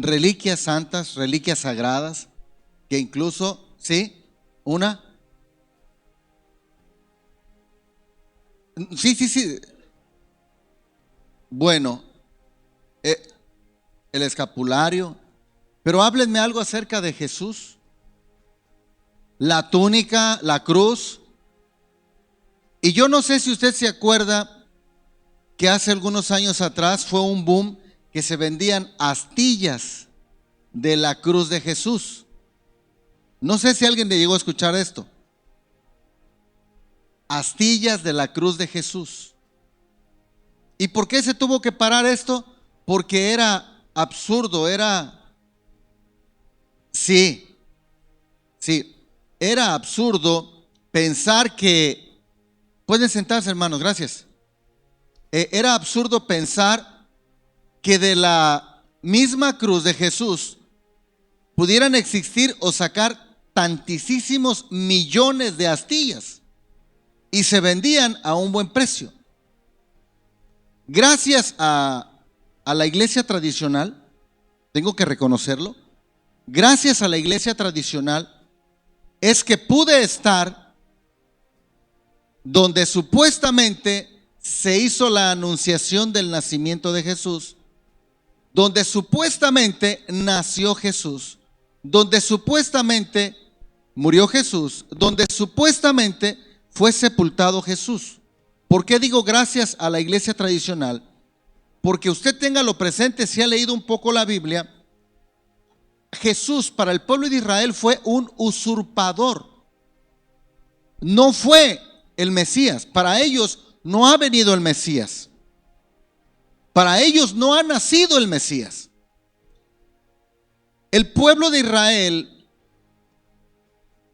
reliquias santas, reliquias sagradas, que incluso, sí, una, sí, bueno, eh, el escapulario, pero háblenme algo acerca de Jesús, la túnica, la cruz. Y yo no sé si usted se acuerda que hace algunos años atrás fue un boom que se vendían astillas de la cruz de Jesús. No sé si alguien le llegó a escuchar esto. Astillas de la cruz de Jesús. ¿Y por qué se tuvo que parar esto? Porque era absurdo, sí, era absurdo pensar que, pueden sentarse hermanos, gracias. Era absurdo pensar que de la misma cruz de Jesús pudieran existir o sacar tantísimos millones de astillas y se vendían a un buen precio. Gracias a la iglesia tradicional, tengo que reconocerlo, gracias a la iglesia tradicional es que pude estar donde supuestamente se hizo la anunciación del nacimiento de Jesús, donde supuestamente nació Jesús, donde supuestamente murió Jesús, donde supuestamente fue sepultado Jesús. ¿Por qué digo gracias a la iglesia tradicional? Porque usted téngalo presente, si ha leído un poco la Biblia, Jesús para el pueblo de Israel fue un usurpador. No fue el Mesías. Para ellos no ha venido el Mesías. Para ellos no ha nacido el Mesías. El pueblo de Israel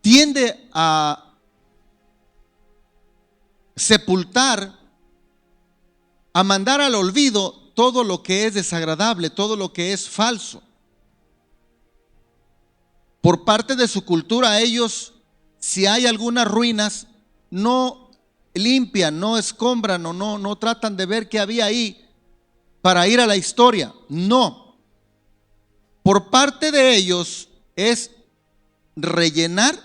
tiende a sepultar, a mandar al olvido todo lo que es desagradable, todo lo que es falso. Por parte de su cultura, ellos, si hay algunas ruinas, no limpian, no escombran o no tratan de ver qué había ahí para ir a la historia. No. Por parte de ellos es rellenar,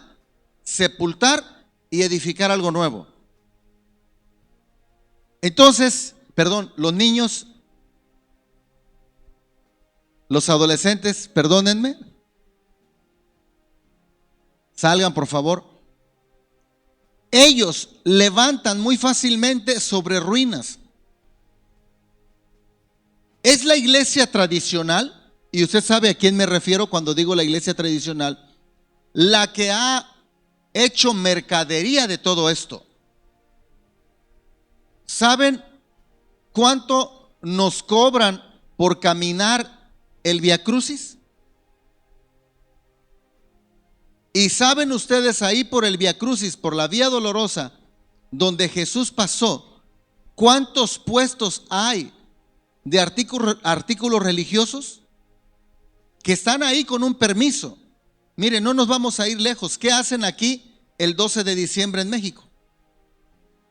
sepultar y edificar algo nuevo. Entonces, los niños, los adolescentes, perdónenme, salgan por favor. Ellos levantan muy fácilmente sobre ruinas. Es la iglesia tradicional, y usted sabe a quién me refiero cuando digo la iglesia tradicional, la que ha hecho mercadería de todo esto. ¿Saben cuánto nos cobran por caminar el Vía Crucis? Y saben ustedes ahí por el Vía Crucis, por la Vía Dolorosa, donde Jesús pasó, ¿cuántos puestos hay de artículos religiosos que están ahí con un permiso? Miren, no nos vamos a ir lejos. ¿Qué hacen aquí el 12 de diciembre en México?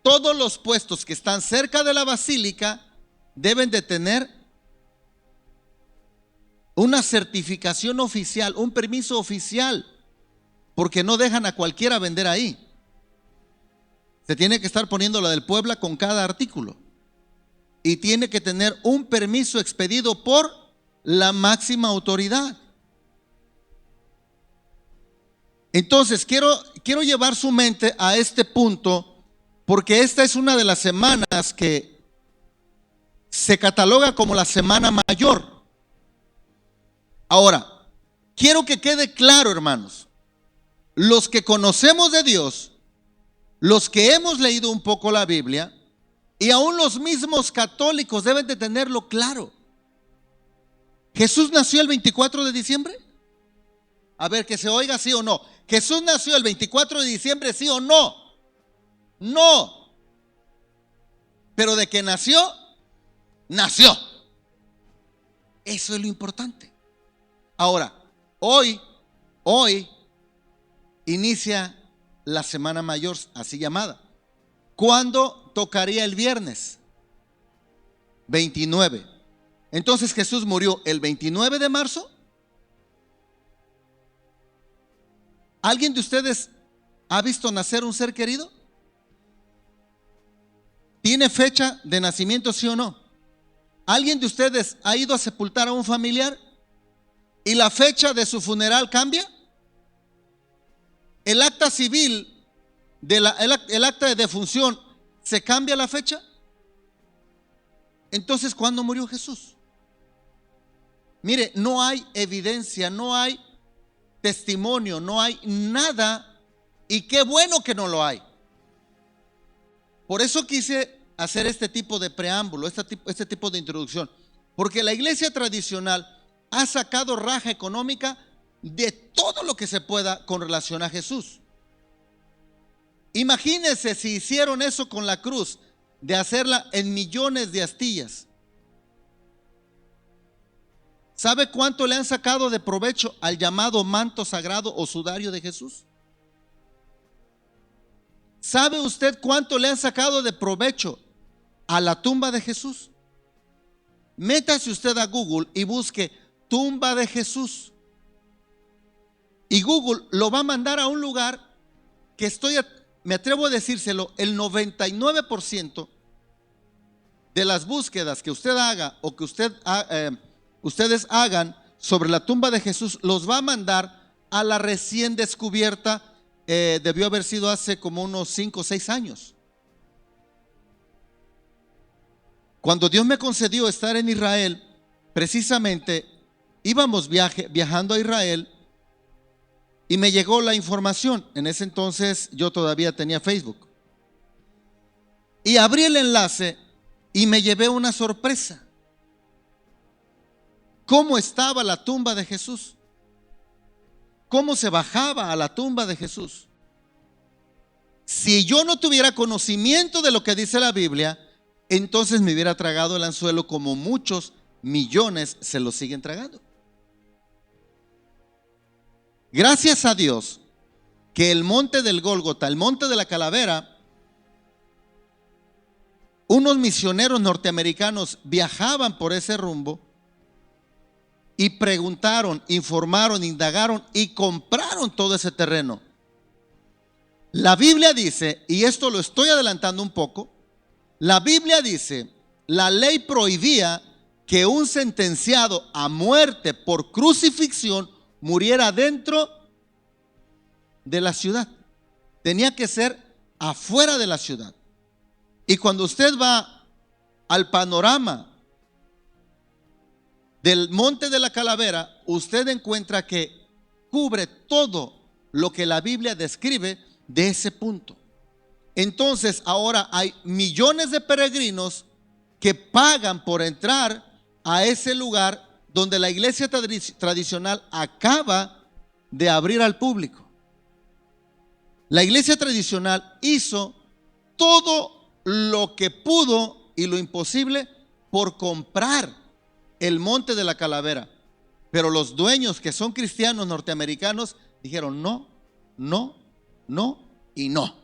Todos los puestos que están cerca de la basílica deben de tener una certificación oficial, un permiso oficial, porque no dejan a cualquiera vender ahí. Se tiene que estar poniendo la del Puebla con cada artículo y tiene que tener un permiso expedido por la máxima autoridad. Entonces quiero llevar su mente a este punto, porque esta es una de las semanas que se cataloga como la Semana Mayor. Ahora, quiero que quede claro, hermanos, los que conocemos de Dios, los que hemos leído un poco la Biblia, y aún los mismos católicos deben de tenerlo claro. ¿Jesús nació el 24 de diciembre? A ver, que se oiga sí o no. ¿Jesús nació el 24 de diciembre, sí o no? No. Pero de que nació, nació. Eso es lo importante. Ahora, hoy inicia la Semana Mayor, así llamada. ¿Cuándo tocaría el viernes? 29. Entonces Jesús murió el 29 de marzo ¿Alguien de ustedes ha visto nacer un ser querido? ¿Tiene fecha de nacimiento, sí o no? ¿Alguien de ustedes ha ido a sepultar a un familiar y la fecha de su funeral cambia? El acta civil, el acta de defunción, ¿se cambia la fecha? Entonces, ¿cuándo murió Jesús? Mire, no hay evidencia, no hay testimonio, no hay nada, y qué bueno que no lo hay. Por eso quise hacer este tipo de preámbulo, este tipo de introducción, porque la iglesia tradicional ha sacado raja económica de todo lo que se pueda con relación a Jesús. Imagínense si hicieron eso con la cruz, de hacerla en millones de astillas. ¿Sabe cuánto le han sacado de provecho al llamado manto sagrado o sudario de Jesús? ¿Sabe usted cuánto le han sacado de provecho a la tumba de Jesús? Métase usted a Google y busque tumba de Jesús. Y Google lo va a mandar a un lugar que me atrevo a decírselo, el 99% de las búsquedas que usted haga o que ustedes hagan sobre la tumba de Jesús, los va a mandar a la recién descubierta. Debió haber sido hace como unos 5 o 6 años. Cuando Dios me concedió estar en Israel, precisamente íbamos viajando a Israel y me llegó la información. En ese entonces yo todavía tenía Facebook. Y abrí el enlace y me llevé una sorpresa. ¿Cómo estaba la tumba de Jesús? ¿Cómo se bajaba a la tumba de Jesús? Si yo no tuviera conocimiento de lo que dice la Biblia, entonces me hubiera tragado el anzuelo como muchos millones se lo siguen tragando. Gracias a Dios que el monte del Gólgota, el monte de la calavera, unos misioneros norteamericanos viajaban por ese rumbo y preguntaron, informaron, indagaron y compraron todo ese terreno. La Biblia dice, y esto lo estoy adelantando un poco, la Biblia dice, la ley prohibía que un sentenciado a muerte por crucifixión muriera dentro de la ciudad. Tenía que ser afuera de la ciudad. Y cuando usted va al panorama del monte de la calavera, usted encuentra que cubre todo lo que la Biblia describe de ese punto. Entonces ahora hay millones de peregrinos que pagan por entrar a ese lugar donde la iglesia tradicional acaba de abrir al público. La iglesia tradicional hizo todo lo que pudo y lo imposible por comprar el monte de la calavera, pero los dueños, que son cristianos norteamericanos, dijeron no, no, no y no.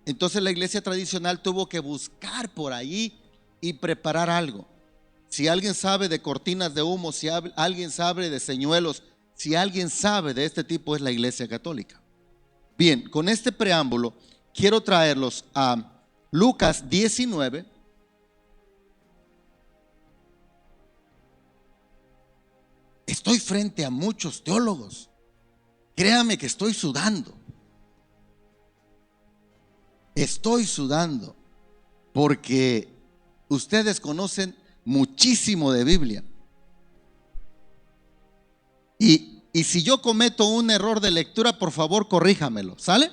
Entonces la iglesia tradicional tuvo que buscar por ahí y preparar algo. Si alguien sabe de cortinas de humo, si alguien sabe de señuelos, si alguien sabe de este tipo, es la iglesia católica. Bien, con este preámbulo quiero traerlos a Lucas 19. Estoy frente a muchos teólogos. Créame que estoy sudando. Estoy sudando porque ustedes conocen muchísimo de Biblia. Y si yo cometo un error de lectura, por favor, corríjamelo, ¿sale?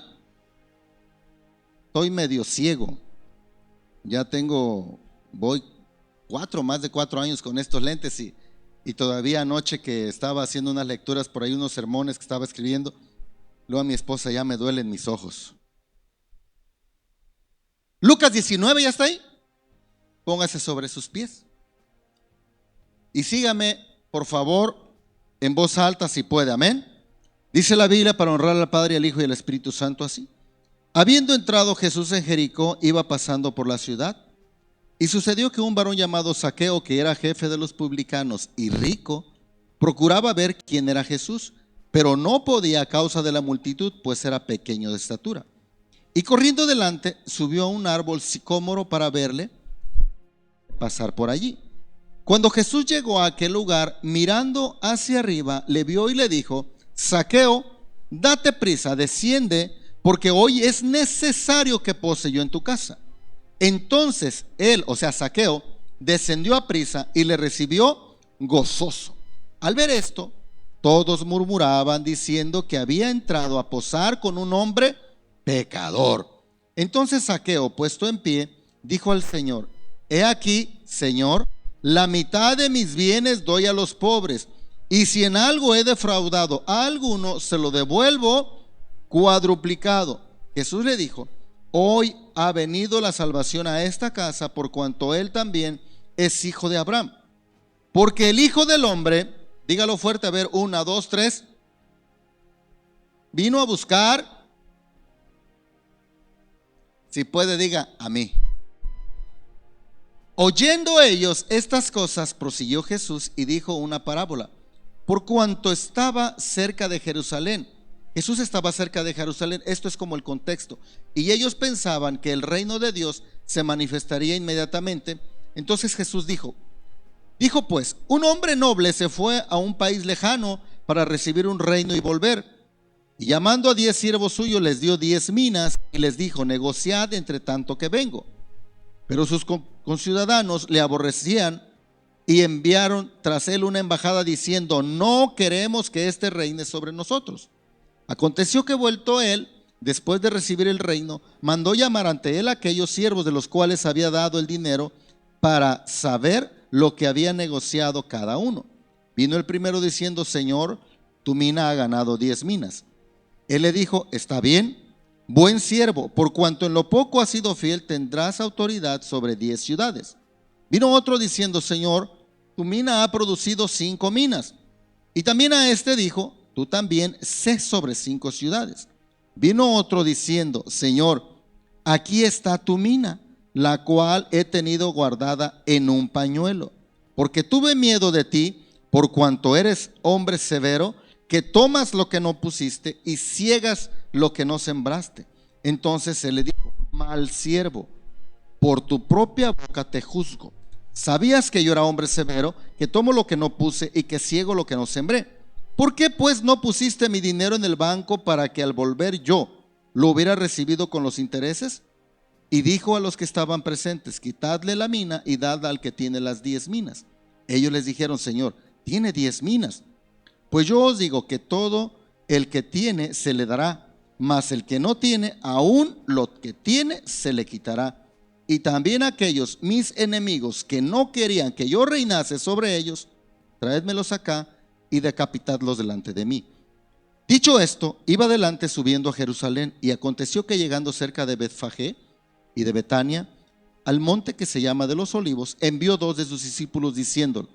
Estoy medio ciego. Ya voy más de 4 años con estos lentes y todavía anoche que estaba haciendo unas lecturas por ahí, unos sermones que estaba escribiendo, luego a mi esposa ya me duelen mis ojos. Lucas 19, ¿ya está ahí? Póngase sobre sus pies y sígame, por favor, en voz alta si puede, amén. Dice la Biblia, para honrar al Padre, al Hijo y al Espíritu Santo, así: habiendo entrado Jesús en Jericó, iba pasando por la ciudad, y sucedió que un varón llamado Zaqueo, que era jefe de los publicanos y rico, procuraba ver quién era Jesús, pero no podía a causa de la multitud, pues era pequeño de estatura. Y corriendo delante, subió a un árbol sicómoro para verle pasar por allí. Cuando Jesús llegó a aquel lugar, mirando hacia arriba, le vio y le dijo: Zaqueo, date prisa, desciende, porque hoy es necesario que pose yo en tu casa. Entonces él, o sea, Zaqueo, descendió a prisa y le recibió gozoso. Al ver esto, todos murmuraban diciendo que había entrado a posar con un hombre pecador. Entonces Zaqueo, puesto en pie, dijo al Señor: He aquí, Señor, la mitad de mis bienes doy a los pobres, y si en algo he defraudado a alguno, se lo devuelvo cuadruplicado. Jesús le dijo: Hoy ha venido la salvación a esta casa, por cuanto él también es hijo de Abraham. Porque el Hijo del Hombre, dígalo fuerte, a ver, 1, 2, 3, vino a buscar, si puede diga, a mí. Oyendo ellos estas cosas, prosiguió Jesús y dijo una parábola. Por cuanto estaba cerca de Jerusalén, Jesús estaba cerca de Jerusalén, esto es como el contexto, y ellos pensaban que el reino de Dios se manifestaría inmediatamente. Entonces Jesús dijo pues, un hombre noble se fue a un país lejano para recibir un reino y volver, y llamando a 10 siervos suyos les dio 10 minas y les dijo: negociad entre tanto que vengo. Pero sus conciudadanos le aborrecían y enviaron tras él una embajada diciendo: no queremos que éste reine sobre nosotros. Aconteció que vuelto él, después de recibir el reino, mandó llamar ante él a aquellos siervos de los cuales había dado el dinero, para saber lo que había negociado cada uno. Vino el primero diciendo: Señor, tu mina ha ganado 10 minas. Él le dijo: está bien, buen siervo, por cuanto en lo poco has sido fiel, tendrás autoridad sobre 10 ciudades. Vino otro diciendo: Señor, tu mina ha producido 5 minas. Y también a este dijo: tú también sé sobre 5 ciudades. Vino otro diciendo: Señor, aquí está tu mina, la cual he tenido guardada en un pañuelo, porque tuve miedo de ti, por cuanto eres hombre severo, que tomas lo que no pusiste y ciegas lo que no sembraste. Entonces él le dijo: mal siervo, por tu propia boca te juzgo. Sabías que yo era hombre severo, que tomo lo que no puse y que ciego lo que no sembré. ¿Por qué pues no pusiste mi dinero en el banco, para que al volver yo lo hubiera recibido con los intereses? Y dijo a los que estaban presentes: quitadle la mina y dadla al que tiene las 10 minas. Ellos les dijeron: Señor, tiene 10 minas. Pues yo os digo que todo el que tiene se le dará, mas el que no tiene, aún lo que tiene se le quitará. Y también aquellos mis enemigos que no querían que yo reinase sobre ellos, traédmelos acá y decapitadlos delante de mí. Dicho esto, iba adelante subiendo a Jerusalén, y aconteció que llegando cerca de Betfagé y de Betania, al monte que se llama de los Olivos, envió 2 de sus discípulos diciéndole: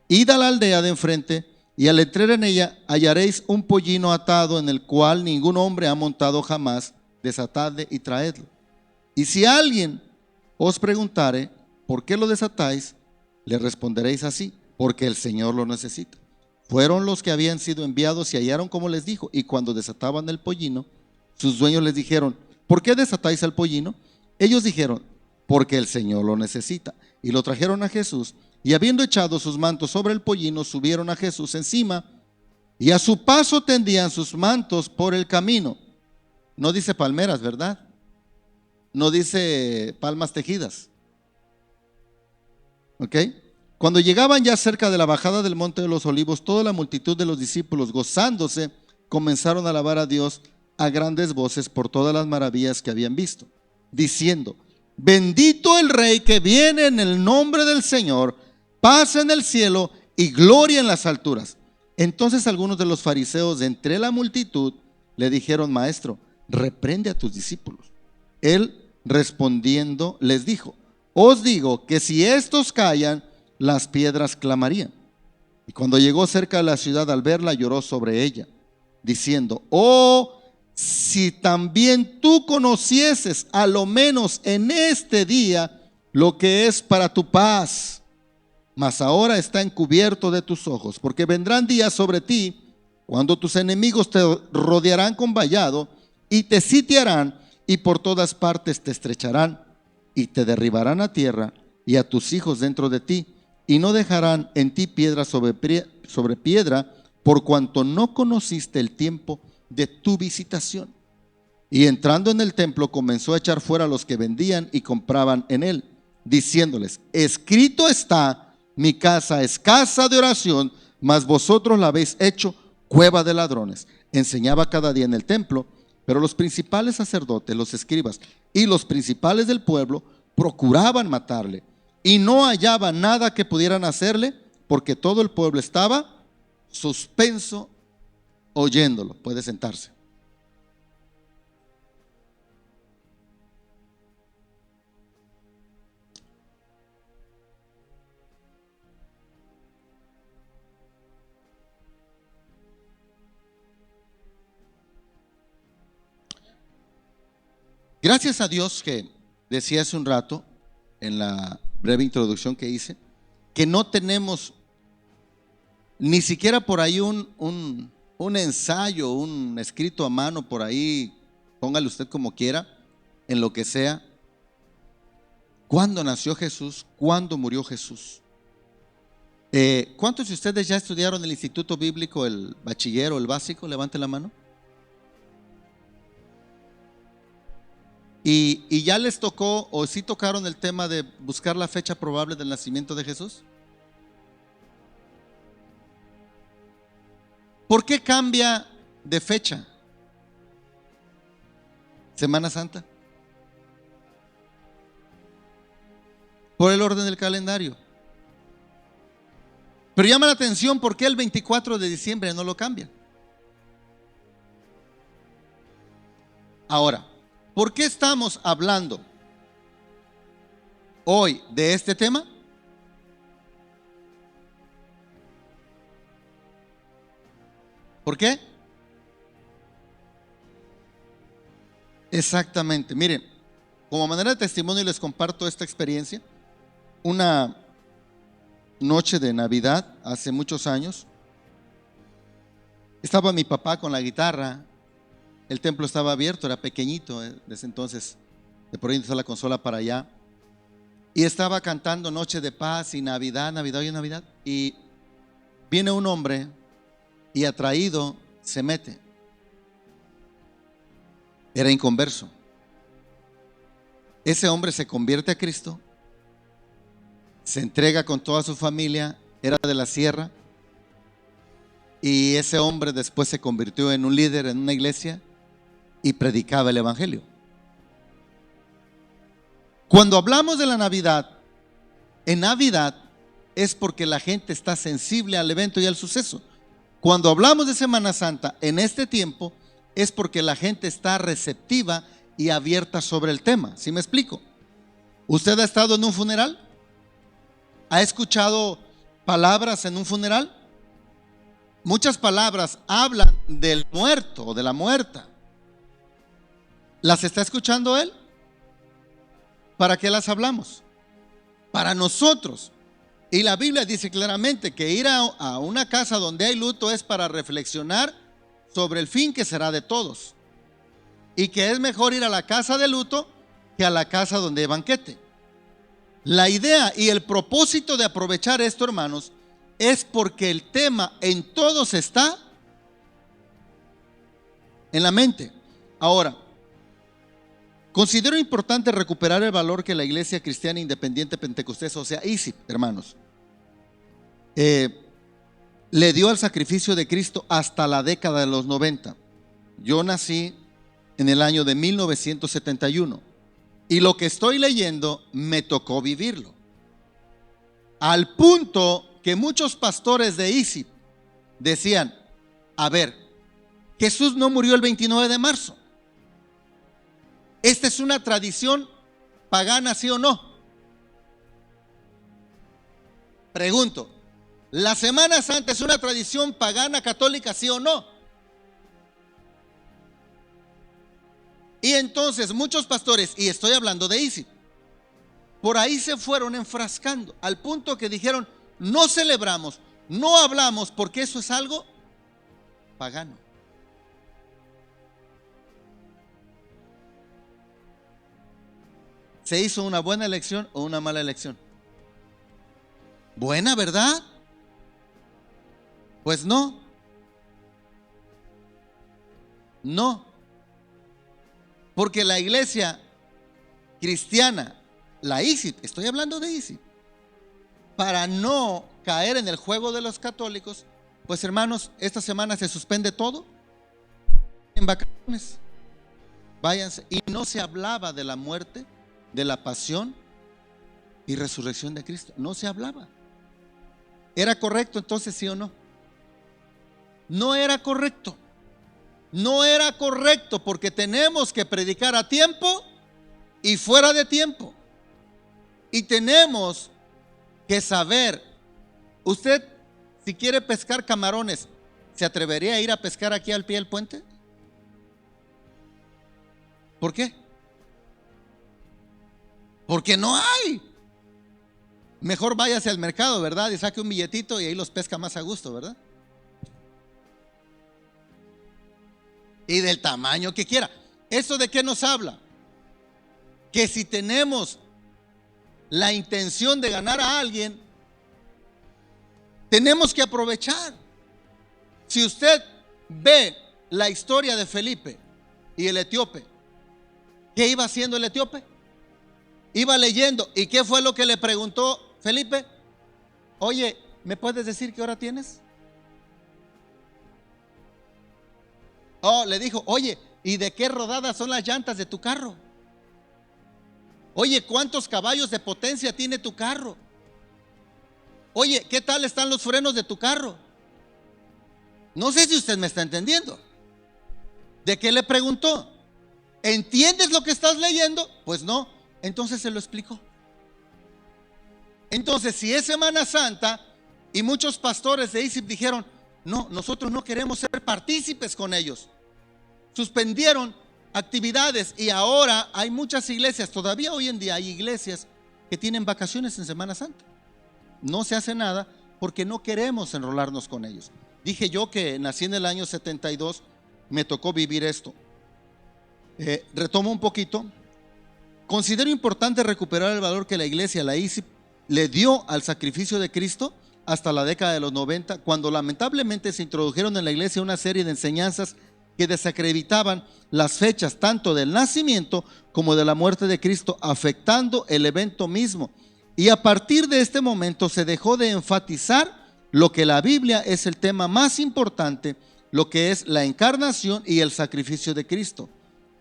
id a la aldea de enfrente, y al entrar en ella hallaréis un pollino atado, en el cual ningún hombre ha montado jamás. Desatadle y traedlo. Y si alguien os preguntare: ¿por qué lo desatáis?, le responderéis así: porque el Señor lo necesita. Fueron los que habían sido enviados y hallaron como les dijo, y cuando desataban el pollino, sus dueños les dijeron: ¿por qué desatáis al pollino? Ellos dijeron: porque el Señor lo necesita. Y lo trajeron a Jesús, y habiendo echado sus mantos sobre el pollino, subieron a Jesús encima, y a su paso tendían sus mantos por el camino. No dice palmeras, ¿verdad? No dice palmas tejidas. ¿Ok? Cuando llegaban ya cerca de la bajada del monte de los Olivos, toda la multitud de los discípulos, gozándose, comenzaron a alabar a Dios a grandes voces por todas las maravillas que habían visto, diciendo: bendito el Rey que viene en el nombre del Señor, paz en el cielo y gloria en las alturas. Entonces algunos de los fariseos de entre la multitud le dijeron: maestro, reprende a tus discípulos. Él respondiendo les dijo: os digo que si estos callan, las piedras clamarían. Y cuando llegó cerca de la ciudad, al verla, lloró sobre ella, diciendo: oh, si también tú conocieses, a lo menos en este día, lo que es para tu paz, mas ahora está encubierto de tus ojos, porque vendrán días sobre ti cuando tus enemigos te rodearán con vallado y te sitiarán y por todas partes te estrecharán y te derribarán a tierra y a tus hijos dentro de ti y no dejarán en ti piedra sobre piedra por cuanto no conociste el tiempo de tu visitación. Y entrando en el templo comenzó a echar fuera a los que vendían y compraban en él, diciéndoles: escrito está, mi casa es casa de oración, mas vosotros la habéis hecho cueva de ladrones. Enseñaba cada día en el templo, pero los principales sacerdotes, los escribas y los principales del pueblo procuraban matarle y no hallaban nada que pudieran hacerle, porque todo el pueblo estaba suspenso oyéndolo. Puede sentarse. Gracias a Dios que decía hace un rato, en la breve introducción que hice, que no tenemos ni siquiera por ahí un ensayo, un escrito a mano por ahí, póngale usted como quiera, en lo que sea. ¿Cuándo nació Jesús? ¿Cuándo murió Jesús? ¿Cuántos de ustedes ya estudiaron el Instituto Bíblico, el bachiller o el básico? Levante la mano. ¿Y ya les tocó o sí tocaron el tema de buscar la fecha probable del nacimiento de Jesús? ¿Por qué cambia de fecha Semana Santa? Por el orden del calendario. Pero llama la atención por qué el 24 de diciembre no lo cambian. Ahora, ¿por qué estamos hablando hoy de este tema? ¿Por qué? Exactamente. Miren, como manera de testimonio les comparto esta experiencia. Una noche de Navidad, hace muchos años, estaba mi papá con la guitarra. El templo estaba abierto, era pequeñito desde entonces, de por ahí está la consola para allá. Y estaba cantando Noche de Paz y Navidad, Navidad y Navidad. Y viene un hombre y atraído se mete. Era inconverso. Ese hombre se convierte a Cristo, se entrega con toda su familia, era de la sierra. Y ese hombre después se convirtió en un líder en una iglesia y predicaba el evangelio. Cuando hablamos de la Navidad, en Navidad es porque la gente está sensible al evento y al suceso. Cuando hablamos de Semana Santa, en este tiempo, es porque la gente está receptiva y abierta sobre el tema. ¿Sí me explico? ¿Usted ha estado en un funeral? ¿Ha escuchado palabras en un funeral? Muchas palabras hablan del muerto o de la muerta. ¿Las está escuchando él? ¿Para qué las hablamos? Para nosotros. Y la Biblia dice claramente que ir a una casa donde hay luto es para reflexionar sobre el fin que será de todos. Y que es mejor ir a la casa de luto que a la casa donde hay banquete. La idea y el propósito de aprovechar esto, hermanos, es porque el tema en todos está en la mente. Ahora, considero importante recuperar el valor que la Iglesia Cristiana Independiente Pentecostés, o sea, ISIP, hermanos, le dio al sacrificio de Cristo hasta la década de los 90. Yo nací en el año de 1971 y lo que estoy leyendo me tocó vivirlo. Al punto que muchos pastores de ISIP decían: a ver, Jesús no murió el 29 de marzo. ¿Esta es una tradición pagana, sí o no? Pregunto, ¿la Semana Santa es una tradición pagana católica, sí o no? Y entonces muchos pastores, y estoy hablando de ISIP, por ahí se fueron enfrascando al punto que dijeron: no celebramos, no hablamos, porque eso es algo pagano. ¿Se hizo una buena elección o una mala elección? Buena, ¿verdad? Pues no. No. Porque la iglesia cristiana, la ISIP, estoy hablando de ISIP, para no caer en el juego de los católicos, pues hermanos, esta semana se suspende todo en vacaciones. Váyanse. Y no se hablaba de la muerte, de la pasión y resurrección de Cristo. No se hablaba. ¿Era correcto entonces, sí o no? No era correcto. No era correcto, porque tenemos que predicar a tiempo y fuera de tiempo. Y tenemos que saber, usted si quiere pescar camarones, ¿se atrevería a ir a pescar aquí al pie del puente? ¿Por qué? Porque no hay. Mejor váyase al mercado, ¿verdad? Y saque un billetito y ahí los pesca más a gusto, ¿verdad? Y del tamaño que quiera. ¿Eso de qué nos habla? Que si tenemos la intención de ganar a alguien, tenemos que aprovechar. Si usted ve la historia de Felipe y el etíope, ¿qué iba haciendo el etíope? Iba leyendo. ¿Y qué fue lo que le preguntó Felipe? Oye, ¿me puedes decir qué hora tienes? Oh, le dijo, oye, ¿y de qué rodadas son las llantas de tu carro? Oye, ¿cuántos caballos de potencia tiene tu carro? Oye, ¿qué tal están los frenos de tu carro? No sé si usted me está entendiendo. ¿De qué le preguntó? ¿Entiendes lo que estás leyendo? Pues no. Entonces se lo explicó. Entonces, si es Semana Santa y muchos pastores de ISIP dijeron, no, nosotros no queremos ser partícipes con ellos, suspendieron actividades y ahora hay muchas iglesias, todavía hoy en día hay iglesias que tienen vacaciones en Semana Santa. No se hace nada porque no queremos enrolarnos con ellos. Dije yo que nací en el año 72, me tocó vivir esto. Retomo un poquito. Considero importante recuperar el valor que la iglesia, la ISIP, le dio al sacrificio de Cristo hasta la década de los 90, cuando lamentablemente se introdujeron en la iglesia una serie de enseñanzas que desacreditaban las fechas tanto del nacimiento como de la muerte de Cristo, afectando el evento mismo. Y a partir de este momento se dejó de enfatizar lo que la Biblia es el tema más importante, lo que es la encarnación y el sacrificio de Cristo.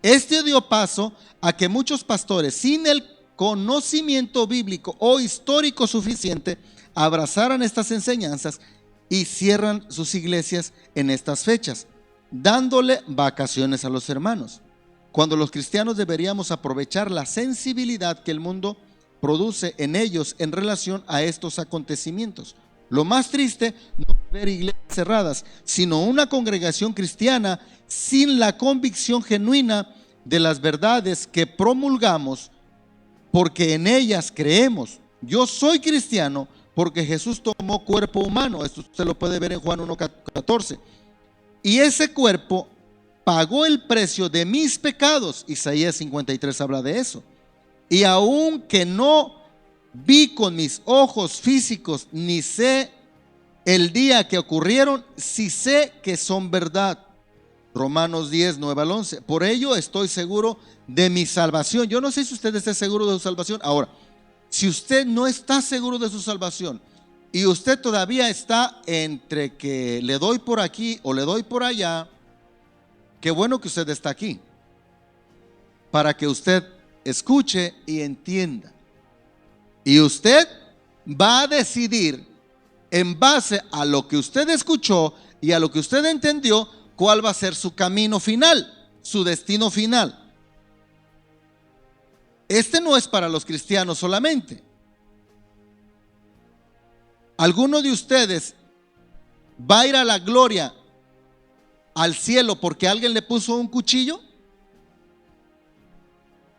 Este dio paso a que muchos pastores, sin el conocimiento bíblico o histórico suficiente, abrazaran estas enseñanzas y cierran sus iglesias en estas fechas, dándole vacaciones a los hermanos, cuando los cristianos deberíamos aprovechar la sensibilidad que el mundo produce en ellos en relación a estos acontecimientos. Lo más triste no es ver iglesias cerradas, sino una congregación cristiana sin la convicción genuina de las verdades que promulgamos, porque en ellas creemos. Yo soy cristiano porque Jesús tomó cuerpo humano. Esto usted lo puede ver en Juan 1:14. Y ese cuerpo pagó el precio de mis pecados. Isaías 53 habla de eso. Y aunque no vi con mis ojos físicos, ni sé el día que ocurrieron, sí sé que son verdad. Romanos 10, 9 al 11. Por ello estoy seguro de mi salvación. Yo no sé si usted esté seguro de su salvación. Ahora, si usted no está seguro de su salvación y usted todavía está entre que le doy por aquí o le doy por allá, qué bueno que usted está aquí, para que usted escuche y entienda. Y usted va a decidir en base a lo que usted escuchó y a lo que usted entendió, cuál va a ser su camino final, su destino final. Este no es para los cristianos solamente. ¿Alguno de ustedes va a ir a la gloria, al cielo, porque alguien le puso un cuchillo?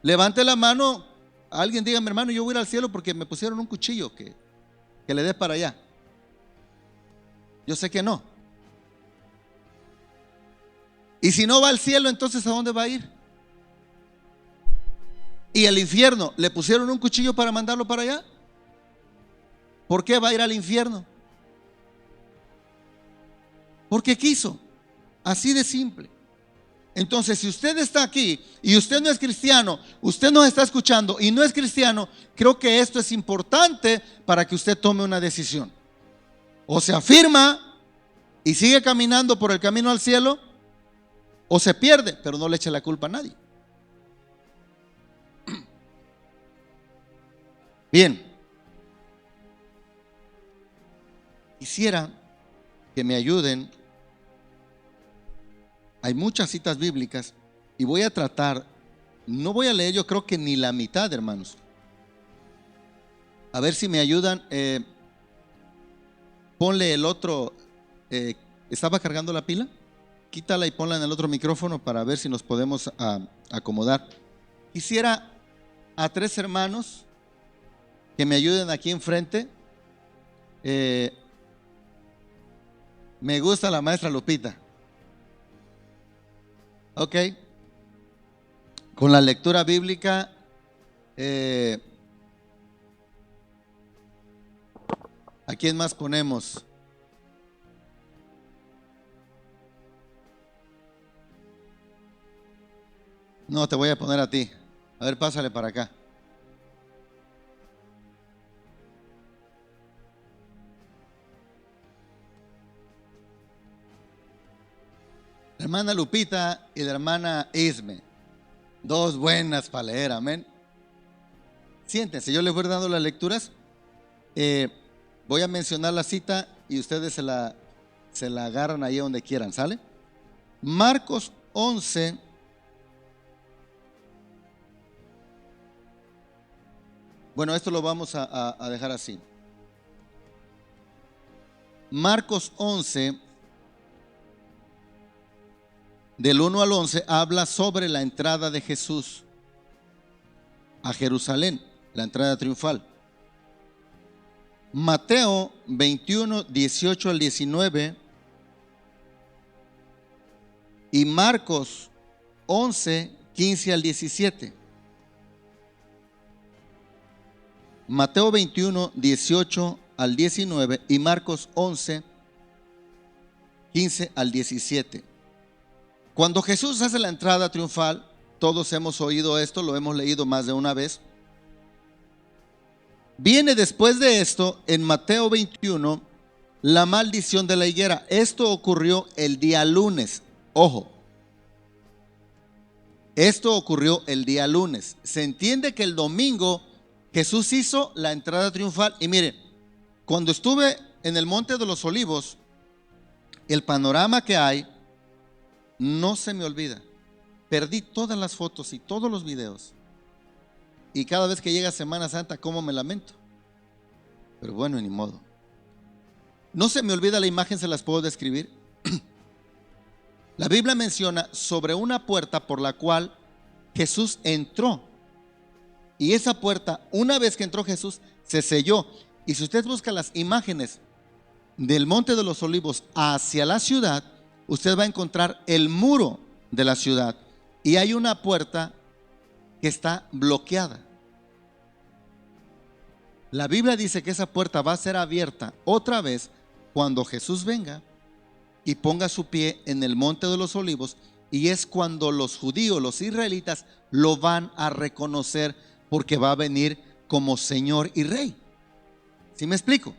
Levante la mano, alguien dígame, hermano, yo voy a ir al cielo porque me pusieron un cuchillo que le dé para allá. Yo sé que no. Y si no va al cielo, entonces ¿a dónde va a ir? Y el infierno, ¿le pusieron un cuchillo para mandarlo para allá? ¿Por qué va a ir al infierno? Porque quiso. Así de simple. Entonces, si usted está aquí y usted no es cristiano, usted nos está escuchando y no es cristiano, creo que esto es importante para que usted tome una decisión. O se afirma y sigue caminando por el camino al cielo, o se pierde, pero no le eche la culpa a nadie. Bien, quisiera que me ayuden. Hay muchas citas bíblicas y voy a tratar, no voy a leer yo creo que ni la mitad, hermanos. A ver si me ayudan. Ponle el otro, ¿estaba cargando la pila? Quítala y ponla en el otro micrófono para ver si nos podemos acomodar. Quisiera a 3 hermanos que me ayuden aquí enfrente. Me gusta la maestra Lupita. Ok. Con la lectura bíblica, ¿a quién más ponemos? No, te voy a poner a ti. A ver, pásale para acá. La hermana Lupita y la hermana Isme. 2 buenas para leer, amén. Siéntense, yo les voy dando las lecturas. Voy a mencionar la cita y ustedes se la agarran ahí donde quieran, ¿sale? Marcos 11. Bueno, esto lo vamos a dejar así. Marcos 11, del 1 al 11, habla sobre la entrada de Jesús a Jerusalén, la entrada triunfal. Mateo 21, 18 al 19 y Marcos 11, 15 al 17. Mateo 21, 18 al 19 y Marcos 11, 15 al 17. Cuando Jesús hace la entrada triunfal, todos hemos oído esto, lo hemos leído más de una vez. Viene después de esto, en Mateo 21, la maldición de la higuera. Esto ocurrió el día lunes. Ojo, esto ocurrió el día lunes. Se entiende que el domingo Jesús hizo la entrada triunfal. Y mire, cuando estuve en el Monte de los Olivos, el panorama que hay no se me olvida. Perdí todas las fotos y todos los videos. Y cada vez que llega Semana Santa, cómo me lamento. Pero bueno, ni modo. No se me olvida la imagen, se las puedo describir. La Biblia menciona sobre una puerta por la cual Jesús entró. Y esa puerta, una vez que entró Jesús, se selló. Y si usted busca las imágenes del Monte de los Olivos hacia la ciudad, usted va a encontrar el muro de la ciudad. Y hay una puerta que está bloqueada. La Biblia dice que esa puerta va a ser abierta otra vez cuando Jesús venga y ponga su pie en el Monte de los Olivos, y es cuando los judíos, los israelitas, lo van a reconocer porque va a venir como Señor y Rey. ¿Sí me explico?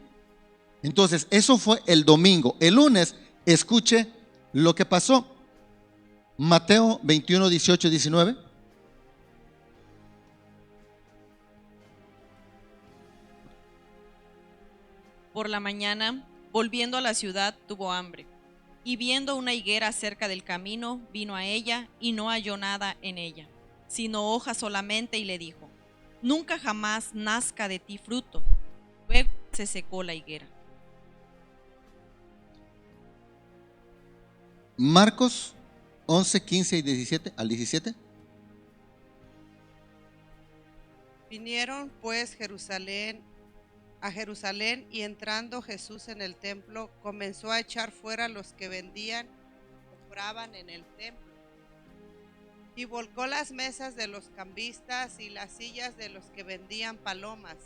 Entonces, eso fue el domingo. El lunes, escuche lo que pasó. Mateo 21, 18 y 19. Por la mañana, volviendo a la ciudad, tuvo hambre. Y viendo una higuera cerca del camino, vino a ella y no halló nada en ella, sino hojas solamente, y le dijo: nunca jamás nazca de ti fruto. Luego se secó la higuera. Marcos 11, 15 y 17 al 17. Vinieron pues a Jerusalén, y entrando Jesús en el templo, comenzó a echar fuera los que vendían obraban en el templo. Y volcó las mesas de los cambistas y las sillas de los que vendían palomas,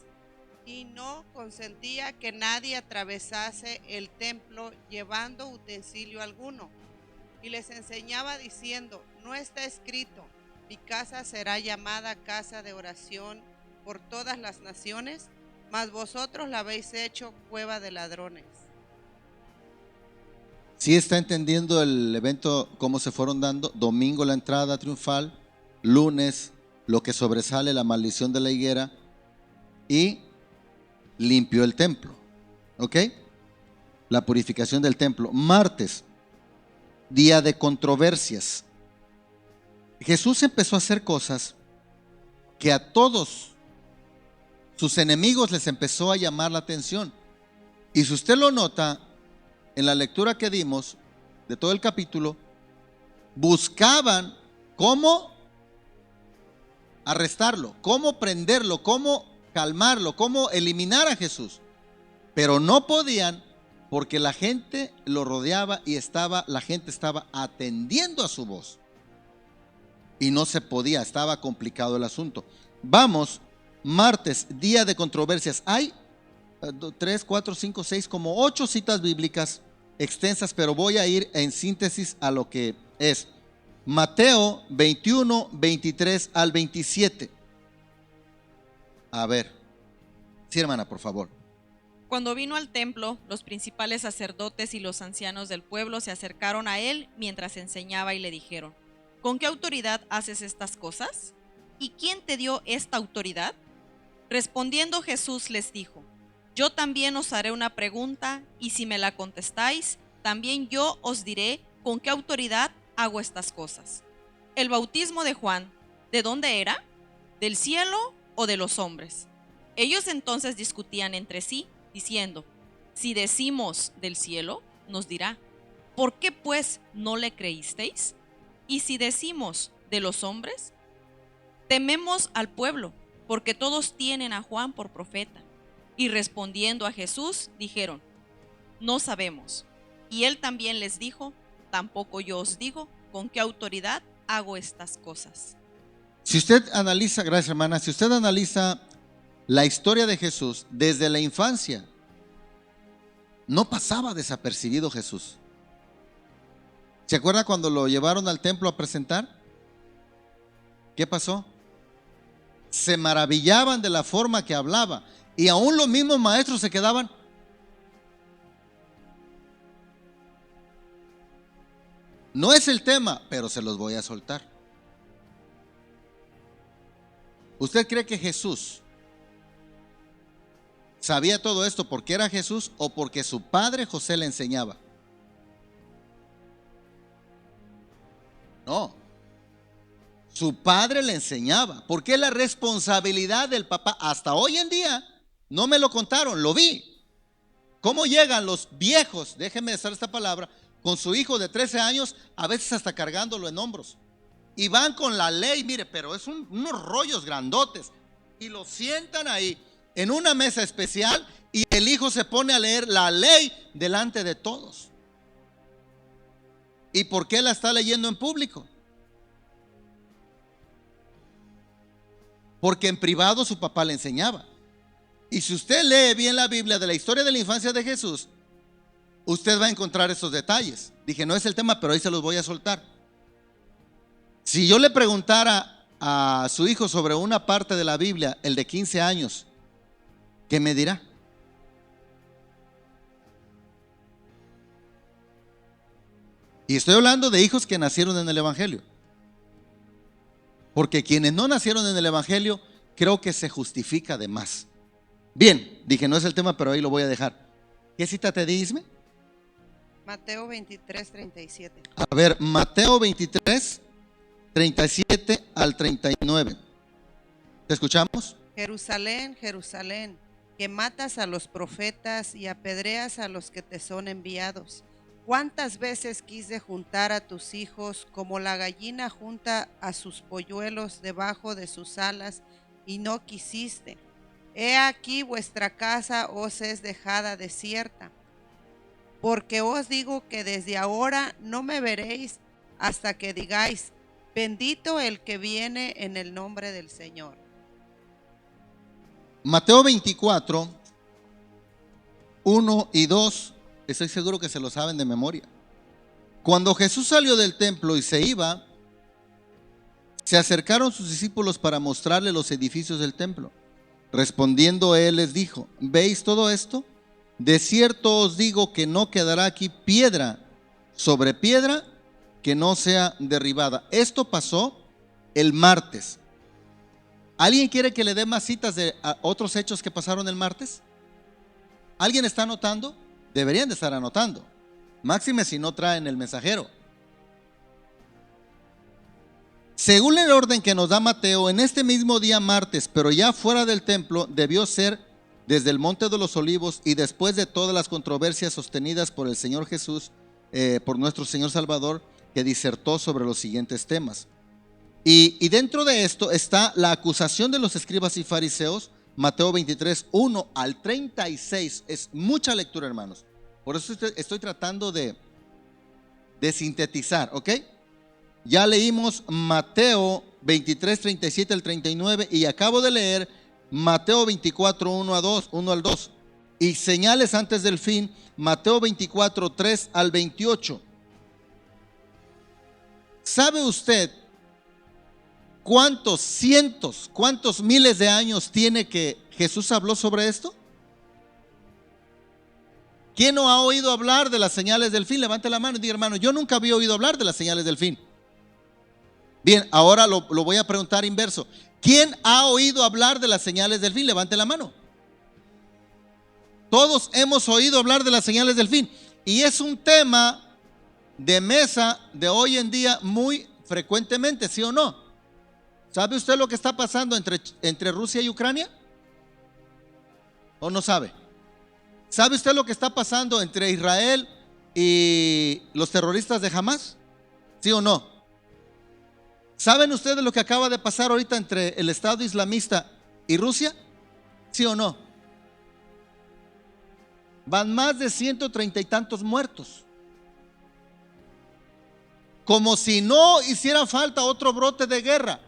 y no consentía que nadie atravesase el templo llevando utensilio alguno. Y les enseñaba diciendo: no está escrito, mi casa será llamada casa de oración por todas las naciones, mas vosotros la habéis hecho cueva de ladrones. ¿Sí está entendiendo el evento, cómo se fueron dando? Domingo la entrada triunfal, lunes lo que sobresale, la maldición de la higuera, y limpió el templo, ¿ok? La purificación del templo. Martes, día de controversias. Jesús empezó a hacer cosas que a todos sus enemigos les empezó a llamar la atención. Y si usted lo nota, en la lectura que dimos de todo el capítulo, buscaban cómo arrestarlo, cómo prenderlo, cómo calmarlo, cómo eliminar a Jesús. Pero no podían, porque la gente lo rodeaba y la gente estaba atendiendo a su voz. Y no se podía, estaba complicado el asunto. Vamos, martes, día de controversias. Hay 3, 4, 5, 6, como 8 citas bíblicas extensas, pero voy a ir en síntesis a lo que es. Mateo 21, 23 al 27. A ver. Sí, hermana, por favor. Cuando vino al templo, los principales sacerdotes y los ancianos del pueblo se acercaron a él mientras enseñaba y le dijeron: ¿con qué autoridad haces estas cosas? ¿Y quién te dio esta autoridad? Respondiendo Jesús les dijo: yo también os haré una pregunta, y si me la contestáis, también yo os diré con qué autoridad hago estas cosas. El bautismo de Juan, ¿de dónde era? ¿Del cielo o de los hombres? Ellos entonces discutían entre sí, diciendo: si decimos del cielo, nos dirá: ¿por qué pues no le creísteis? Y si decimos de los hombres, tememos al pueblo, porque todos tienen a Juan por profeta. Y respondiendo a Jesús, dijeron: no sabemos. Y él también les dijo: tampoco yo os digo con qué autoridad hago estas cosas. Si usted analiza, gracias hermana, si usted analiza la historia de Jesús desde la infancia, no pasaba desapercibido Jesús. ¿Se acuerda cuando lo llevaron al templo a presentar? ¿Qué pasó? Se maravillaban de la forma que hablaba, y aún los mismos maestros se quedaban. No es el tema, pero se los voy a soltar. ¿Usted cree que Jesús sabía todo esto porque era Jesús o porque su padre José le enseñaba? No. Su padre le enseñaba, porque es la responsabilidad del papá. Hasta hoy en día, no me lo contaron, lo vi. ¿Cómo llegan los viejos, déjenme usar esta palabra, con su hijo de 13 años, a veces hasta cargándolo en hombros? Y van con la ley, mire, pero es unos rollos grandotes. Y lo sientan ahí, en una mesa especial, y el hijo se pone a leer la ley delante de todos. ¿Y por qué la está leyendo en público? Porque en privado su papá le enseñaba. Y si usted lee bien la Biblia de la historia de la infancia de Jesús, usted va a encontrar esos detalles. Dije, no es el tema, pero ahí se los voy a soltar. Si yo le preguntara a su hijo sobre una parte de la Biblia, el de 15 años, ¿qué me dirá? Y estoy hablando de hijos que nacieron en el Evangelio. Porque quienes no nacieron en el Evangelio, creo que se justifica de más. Bien, dije, no es el tema, pero ahí lo voy a dejar. ¿Qué cita te di, Isme? Mateo 23, 37. A ver, Mateo 23, 37 al 39. ¿Te escuchamos? Jerusalén, Jerusalén, que matas a los profetas y apedreas a los que te son enviados. ¿Cuántas veces quise juntar a tus hijos como la gallina junta a sus polluelos debajo de sus alas, y no quisiste? He aquí vuestra casa os es dejada desierta. Porque os digo que desde ahora no me veréis hasta que digáis, bendito el que viene en el nombre del Señor. Mateo 24, 1 y 2, estoy seguro que se lo saben de memoria. Cuando Jesús salió del templo y se iba, se acercaron sus discípulos para mostrarle los edificios del templo. Respondiendo él les dijo, ¿veis todo esto? De cierto os digo que no quedará aquí piedra sobre piedra que no sea derribada. Esto pasó el martes. ¿Alguien quiere que le dé más citas de otros hechos que pasaron el martes? ¿Alguien está anotando? Deberían de estar anotando. Máxime si no traen el mensajero. Según el orden que nos da Mateo, en este mismo día martes, pero ya fuera del templo, debió ser desde el Monte de los Olivos y después de todas las controversias sostenidas por el Señor Jesús, por nuestro Señor Salvador, que disertó sobre los siguientes temas. Y dentro de esto está la acusación de los escribas y fariseos, Mateo 23, 1 al 36. Es mucha lectura, hermanos. Por eso estoy tratando de sintetizar, ¿ok? Ya leímos Mateo 23, 37 al 39 y acabo de leer Mateo 24, 1 al 2. Y señales antes del fin, Mateo 24, 3 al 28. ¿Sabe usted cuántos cientos, cuántos miles de años tiene que Jesús habló sobre esto? ¿Quién no ha oído hablar de las señales del fin? Levante la mano y diga, hermano, yo nunca había oído hablar de las señales del fin. Bien, ahora lo voy a preguntar inverso. ¿Quién ha oído hablar de las señales del fin? Levante la mano. Todos hemos oído hablar de las señales del fin. Y es un tema de mesa de hoy en día muy frecuentemente, ¿sí o no? ¿Sabe usted lo que está pasando entre Rusia y Ucrania? ¿O no sabe? ¿Sabe usted lo que está pasando entre Israel y los terroristas de Hamas? ¿Sí o no? ¿Saben ustedes lo que acaba de pasar ahorita entre el Estado Islamista y Rusia? ¿Sí o no? Van más de 130 y tantos muertos. Como si no hiciera falta otro brote de guerra.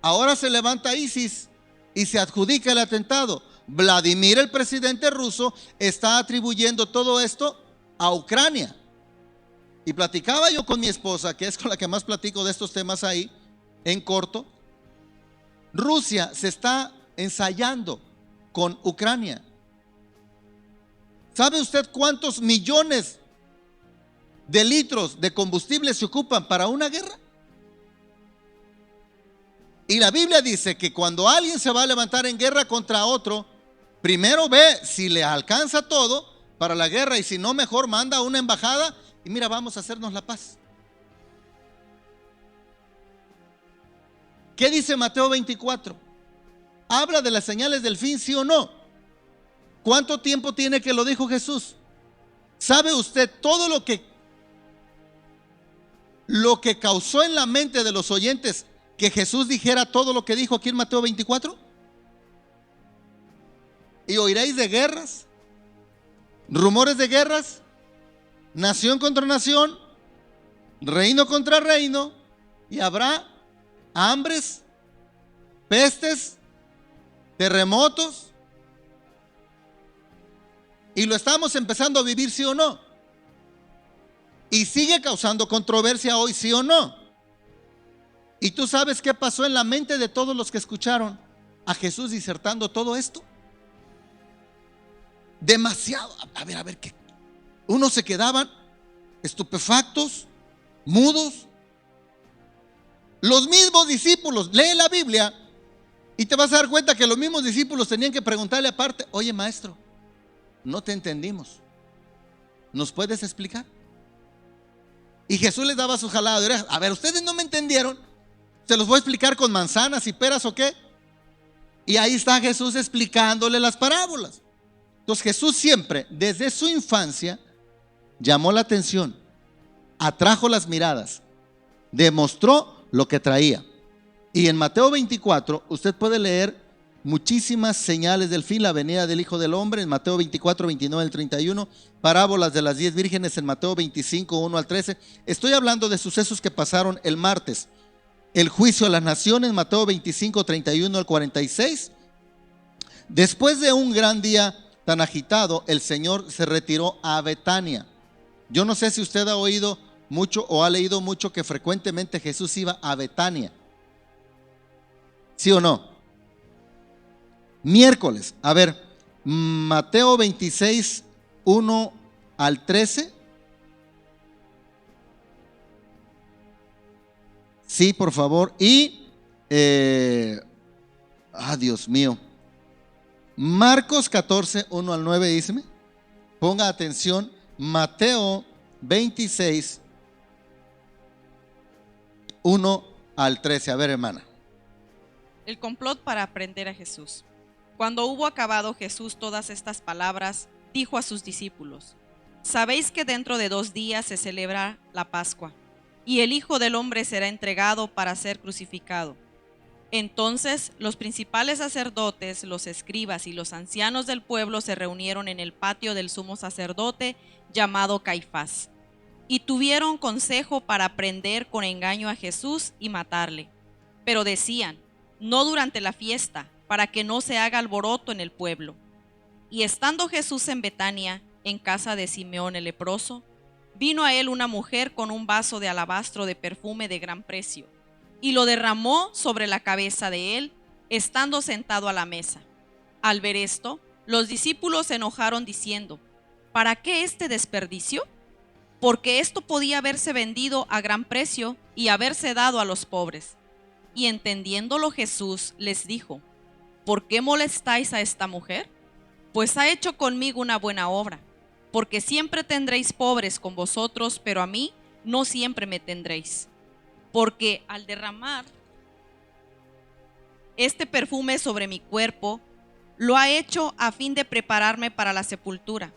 Ahora se levanta ISIS y se adjudica el atentado. Vladimir, el presidente ruso, está atribuyendo todo esto a Ucrania. Y platicaba yo con mi esposa, que es con la que más platico de estos temas ahí, en corto. Rusia se está ensayando con Ucrania. ¿Sabe usted cuántos millones de litros de combustible se ocupan para una guerra? Y la Biblia dice que cuando alguien se va a levantar en guerra contra otro, primero ve si le alcanza todo para la guerra y si no, mejor manda una embajada y mira, vamos a hacernos la paz. ¿Qué dice Mateo 24? ¿Habla de las señales del fin, sí o no? ¿Cuánto tiempo tiene que lo dijo Jesús? ¿Sabe usted todo lo que causó en la mente de los oyentes que Jesús dijera todo lo que dijo aquí en Mateo 24? Y oiréis de guerras, rumores de guerras, nación contra nación, reino contra reino, y habrá hambres, pestes, terremotos. Y lo estamos empezando a vivir, sí o no. Y sigue causando controversia hoy, sí o no. ¿Y tú sabes qué pasó en la mente de todos los que escucharon a Jesús disertando todo esto? Demasiado. A ver, ¿qué? Unos se quedaban estupefactos, mudos. Los mismos discípulos, lee la Biblia y te vas a dar cuenta que los mismos discípulos tenían que preguntarle aparte, oye maestro, no te entendimos, ¿nos puedes explicar? Y Jesús les daba su jalada de orejas. A ver, ustedes no me entendieron, se los voy a explicar con manzanas y peras o qué. Y ahí está Jesús explicándole las parábolas. Entonces Jesús siempre, desde su infancia, llamó la atención, atrajo las miradas, demostró lo que traía. Y en Mateo 24 usted puede leer muchísimas señales del fin, la venida del Hijo del Hombre en Mateo 24, 29 al 31, parábolas de las 10 vírgenes en Mateo 25, 1 al 13. Estoy hablando de sucesos que pasaron el martes. El juicio a las naciones, Mateo 25, 31 al 46. Después de un gran día tan agitado, el Señor se retiró a Betania. Yo no sé si usted ha oído mucho o ha leído mucho que frecuentemente Jesús iba a Betania. ¿Sí o no? Miércoles, a ver, Mateo 26, 1 al 13. Sí, por favor. Y, Dios mío. Marcos 14, 1 al 9, díseme. Ponga atención. Mateo 26, 1 al 13. A ver, hermana. El complot para prender a Jesús. Cuando hubo acabado Jesús todas estas palabras, dijo a sus discípulos: Sabéis que dentro de 2 días se celebra la Pascua, y el Hijo del Hombre será entregado para ser crucificado. Entonces los principales sacerdotes, los escribas y los ancianos del pueblo se reunieron en el patio del sumo sacerdote llamado Caifás, y tuvieron consejo para prender con engaño a Jesús y matarle. Pero decían: no durante la fiesta, para que no se haga alboroto en el pueblo. Y estando Jesús en Betania, en casa de Simeón el leproso, vino a él una mujer con un vaso de alabastro de perfume de gran precio, y lo derramó sobre la cabeza de él, estando sentado a la mesa. Al ver esto, los discípulos se enojaron diciendo: ¿para qué este desperdicio? Porque esto podía haberse vendido a gran precio y haberse dado a los pobres. Y entendiéndolo Jesús les dijo: ¿por qué molestáis a esta mujer? Pues ha hecho conmigo una buena obra. Porque siempre tendréis pobres con vosotros, pero a mí no siempre me tendréis. Porque al derramar este perfume sobre mi cuerpo, lo ha hecho a fin de prepararme para la sepultura.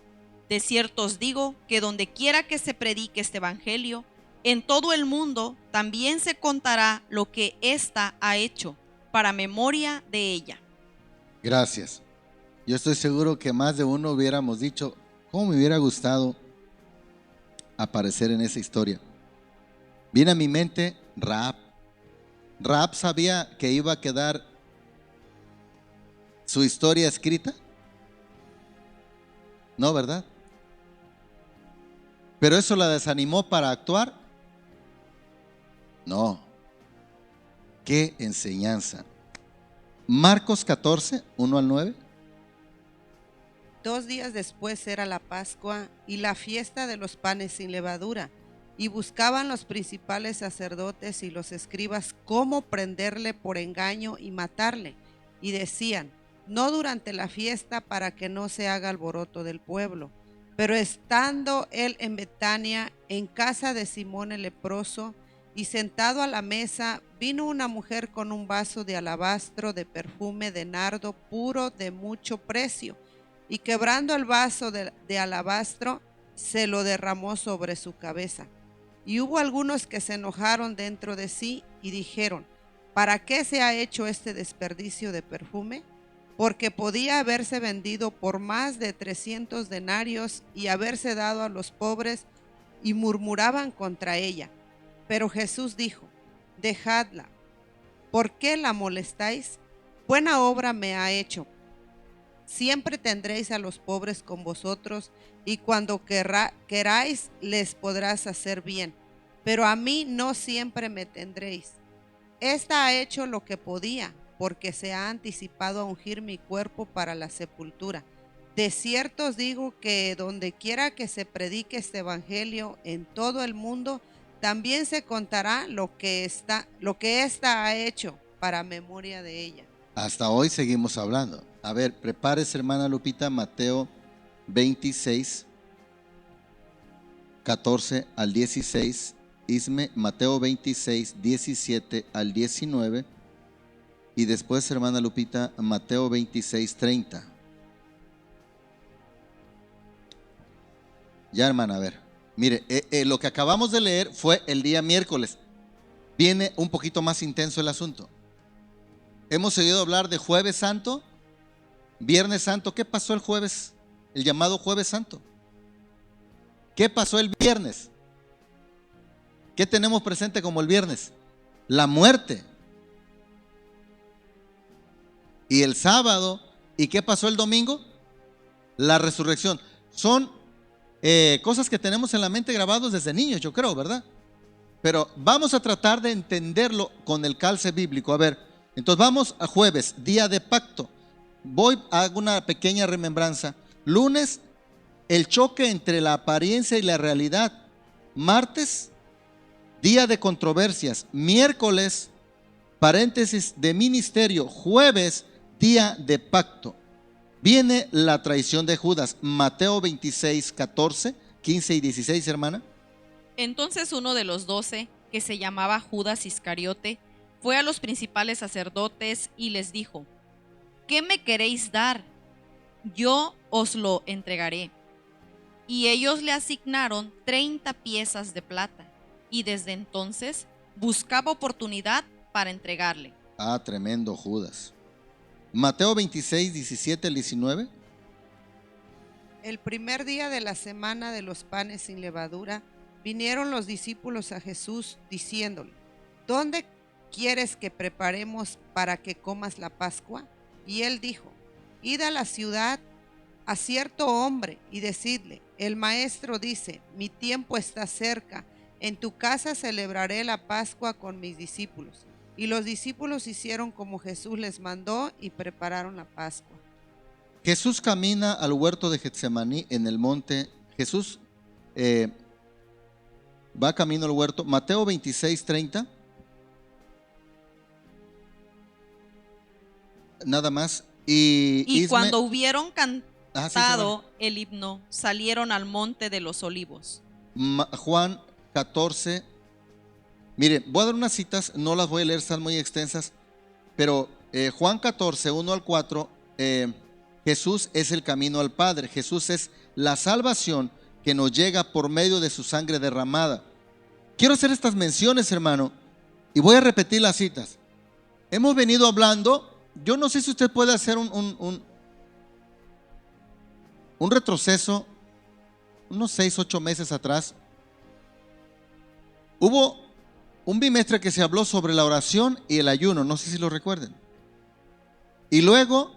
De cierto os digo que donde quiera que se predique este evangelio, en todo el mundo también se contará lo que ésta ha hecho, para memoria de ella. Gracias. Yo estoy seguro que más de uno hubiéramos dicho: ¿cómo me hubiera gustado aparecer en esa historia? Viene a mi mente Rahab. Rahab sabía que iba a quedar su historia escrita. No, ¿verdad? Pero eso la desanimó para actuar. No. Qué enseñanza. Marcos 14, 1 al 9. 2 días después era la Pascua y la fiesta de los panes sin levadura, y buscaban los principales sacerdotes y los escribas cómo prenderle por engaño y matarle, y decían: no durante la fiesta, para que no se haga alboroto del pueblo. Pero estando él en Betania, en casa de Simón el leproso, y sentado a la mesa, vino una mujer con un vaso de alabastro de perfume de nardo puro de mucho precio, y quebrando el vaso de alabastro, se lo derramó sobre su cabeza. Y hubo algunos que se enojaron dentro de sí y dijeron: ¿para qué se ha hecho este desperdicio de perfume? Porque podía haberse vendido por más de 300 denarios y haberse dado a los pobres, y murmuraban contra ella. Pero Jesús dijo: dejadla. ¿Por qué la molestáis? Buena obra me ha hecho. Siempre tendréis a los pobres con vosotros, y cuando queráis les podrás hacer bien, pero a mí no siempre me tendréis. Esta ha hecho lo que podía, porque se ha anticipado a ungir mi cuerpo para la sepultura. De cierto os digo que donde quiera que se predique este evangelio en todo el mundo, también se contará lo que ésta ha hecho, para memoria de ella. Hasta hoy seguimos hablando. A ver, prepárese, hermana Lupita, Mateo 26, 14 al 16. Isme, Mateo 26, 17 al 19. Y después, hermana Lupita, Mateo 26, 30. Ya, hermana, a ver. Mire, lo que acabamos de leer fue el día miércoles. Viene un poquito más intenso el asunto. Hemos oído hablar de Jueves Santo, Viernes Santo. ¿Qué pasó el jueves? El llamado Jueves Santo. ¿Qué pasó el viernes? ¿Qué tenemos presente como el viernes? La muerte. Y el sábado, ¿y qué pasó el domingo? La resurrección. Son cosas que tenemos en la mente grabados desde niños, yo creo, ¿verdad? Pero vamos a tratar de entenderlo con el calce bíblico. A ver, entonces vamos a jueves, día de pacto. Hago una pequeña remembranza. Lunes, el choque entre la apariencia y la realidad. Martes, día de controversias. Miércoles, paréntesis de ministerio. Jueves, día de pacto. Viene la traición de Judas. Mateo 26, 14, 15 y 16, hermana. Entonces uno de los 12, que se llamaba Judas Iscariote, fue a los principales sacerdotes y les dijo: ¿qué me queréis dar? Yo os lo entregaré. Y ellos le asignaron 30 piezas de plata, y desde entonces buscaba oportunidad para entregarle. Ah, tremendo Judas. Mateo 26, 17 al 19. El primer día de la semana de los panes sin levadura, vinieron los discípulos a Jesús diciéndole: ¿dónde quieres que preparemos para que comas la Pascua? Y él dijo: id a la ciudad a cierto hombre y decidle: el maestro dice, mi tiempo está cerca, en tu casa celebraré la Pascua con mis discípulos. Y los discípulos hicieron como Jesús les mandó y prepararon la Pascua. Jesús camina al huerto de Getsemaní en el monte. Jesús va camino al huerto. Mateo 26, 30. Nada más. Y cuando hubieron cantado sí, el himno, salieron al monte de los olivos. Juan 14. Mire, voy a dar unas citas, no las voy a leer, están muy extensas, pero Juan 14, 1 al 4, Jesús es el camino al Padre. Jesús es la salvación que nos llega por medio de su sangre derramada. Quiero hacer estas menciones, hermano, y voy a repetir las citas. Hemos venido hablando, yo no sé si usted puede hacer un retroceso, unos 6, 8 meses atrás. Hubo un bimestre que se habló sobre la oración y el ayuno, no sé si lo recuerden. Y luego,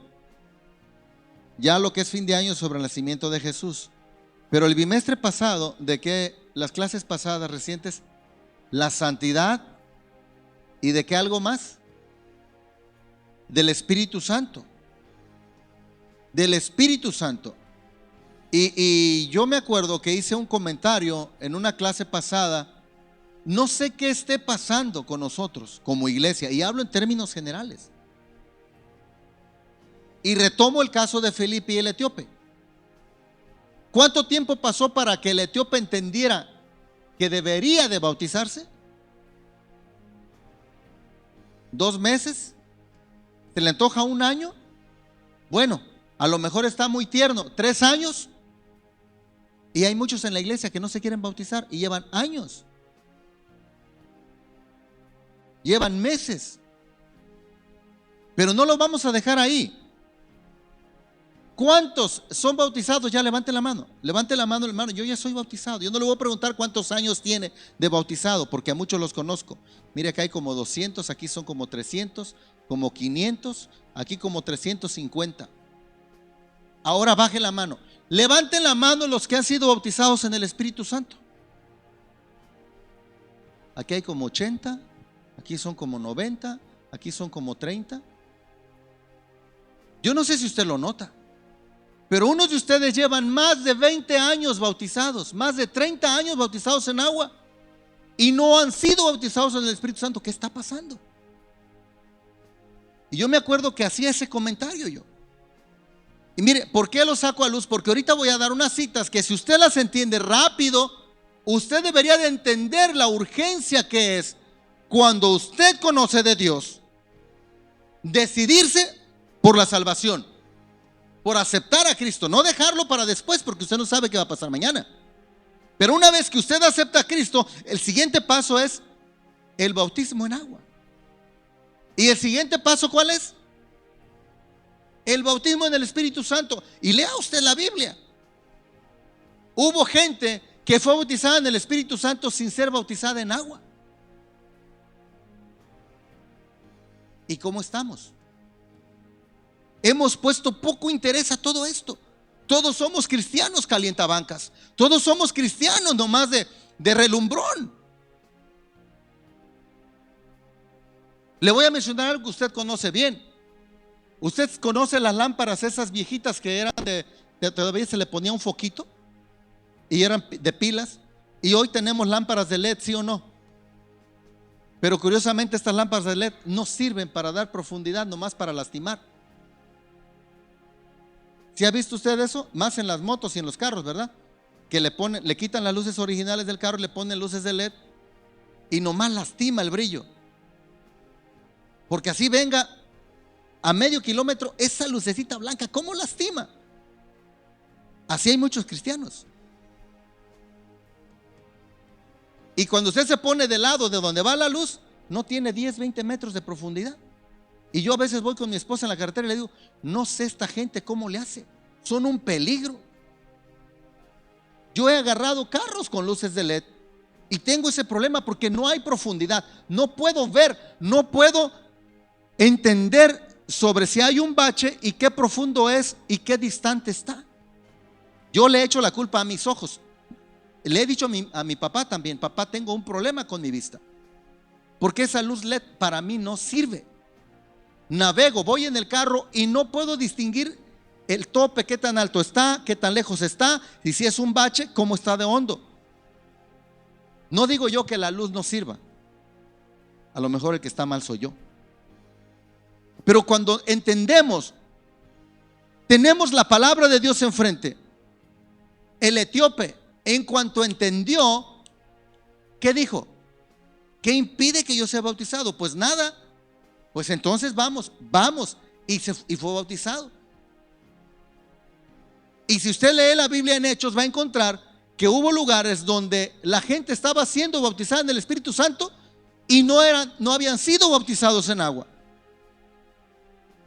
ya lo que es fin de año sobre el nacimiento de Jesús. Pero el bimestre pasado, de que las clases pasadas recientes, la santidad y de qué algo más, del Espíritu Santo. Del Espíritu Santo. Y yo me acuerdo que hice un comentario en una clase pasada. No sé qué esté pasando con nosotros como iglesia, y hablo en términos generales. Y retomo el caso de Felipe y el etíope. ¿Cuánto tiempo pasó para que el etíope entendiera que debería de bautizarse? ¿2 meses? ¿Se le antoja 1 año? Bueno, a lo mejor está muy tierno. 3 años. Y hay muchos en la iglesia que no se quieren bautizar y llevan años. Llevan meses. Pero no los vamos a dejar ahí. ¿Cuántos son bautizados? Ya levante la mano. Levante la mano, hermano. Yo ya soy bautizado. Yo no le voy a preguntar cuántos años tiene de bautizado, porque a muchos los conozco. Mire, acá hay como 200, aquí son como 300, como 500, aquí como 350. Ahora baje la mano. Levanten la mano los que han sido bautizados en el Espíritu Santo. Aquí hay como 80, aquí son como 90, aquí son como 30. Yo no sé si usted lo nota, pero unos de ustedes llevan más de 20 años bautizados, más de 30 años bautizados en agua y no han sido bautizados en el Espíritu Santo. ¿Qué está pasando? Y yo me acuerdo que hacía ese comentario yo. Y mire, ¿por qué lo saco a luz? Porque ahorita voy a dar unas citas que si usted las entiende rápido, usted debería de entender la urgencia que es cuando usted conoce de Dios, decidirse por la salvación, por aceptar a Cristo, no dejarlo para después, porque usted no sabe qué va a pasar mañana. Pero una vez que usted acepta a Cristo, el siguiente paso es el bautismo en agua. ¿Y el siguiente paso cuál es? El bautismo en el Espíritu Santo. Y lea usted la Biblia. Hubo gente que fue bautizada en el Espíritu Santo sin ser bautizada en agua. ¿Y cómo estamos? Hemos puesto poco interés a todo esto. Todos somos cristianos calientabancas. Todos somos cristianos nomás de relumbrón. Le voy a mencionar algo que usted conoce bien. Usted conoce las lámparas esas viejitas que eran todavía se le ponía un foquito y eran de pilas. Y hoy tenemos lámparas de LED, ¿sí o no? Pero curiosamente estas lámparas de LED no sirven para dar profundidad, nomás para lastimar. ¿Sí ha visto usted eso? Más en las motos y en los carros, ¿verdad? Que le quitan las luces originales del carro y le ponen luces de LED y nomás lastima el brillo. Porque así venga a medio kilómetro esa lucecita blanca, ¿cómo lastima? Así hay muchos cristianos. Y cuando usted se pone del lado de donde va la luz, no tiene 10, 20 metros de profundidad. Y yo a veces voy con mi esposa en la carretera y le digo, no sé esta gente cómo le hace, son un peligro. Yo he agarrado carros con luces de LED y tengo ese problema porque no hay profundidad. No puedo ver, no puedo entender sobre si hay un bache y qué profundo es y qué distante está. Yo le he hecho la culpa a mis ojos. Le he dicho a mi papá también, papá, tengo un problema con mi vista, porque esa luz LED para mí no sirve. Navego, voy en el carro y no puedo distinguir el tope, qué tan alto está, qué tan lejos está, y si es un bache, cómo está de hondo. No digo yo que la luz no sirva, a lo mejor el que está mal soy yo. Pero cuando entendemos, tenemos la palabra de Dios enfrente. El etíope, en cuanto entendió, ¿qué dijo? ¿Qué impide que yo sea bautizado? Pues nada. Pues entonces vamos. Y fue bautizado. Y si usted lee la Biblia en Hechos, va a encontrar que hubo lugares donde la gente estaba siendo bautizada en el Espíritu Santo y no habían sido bautizados en agua.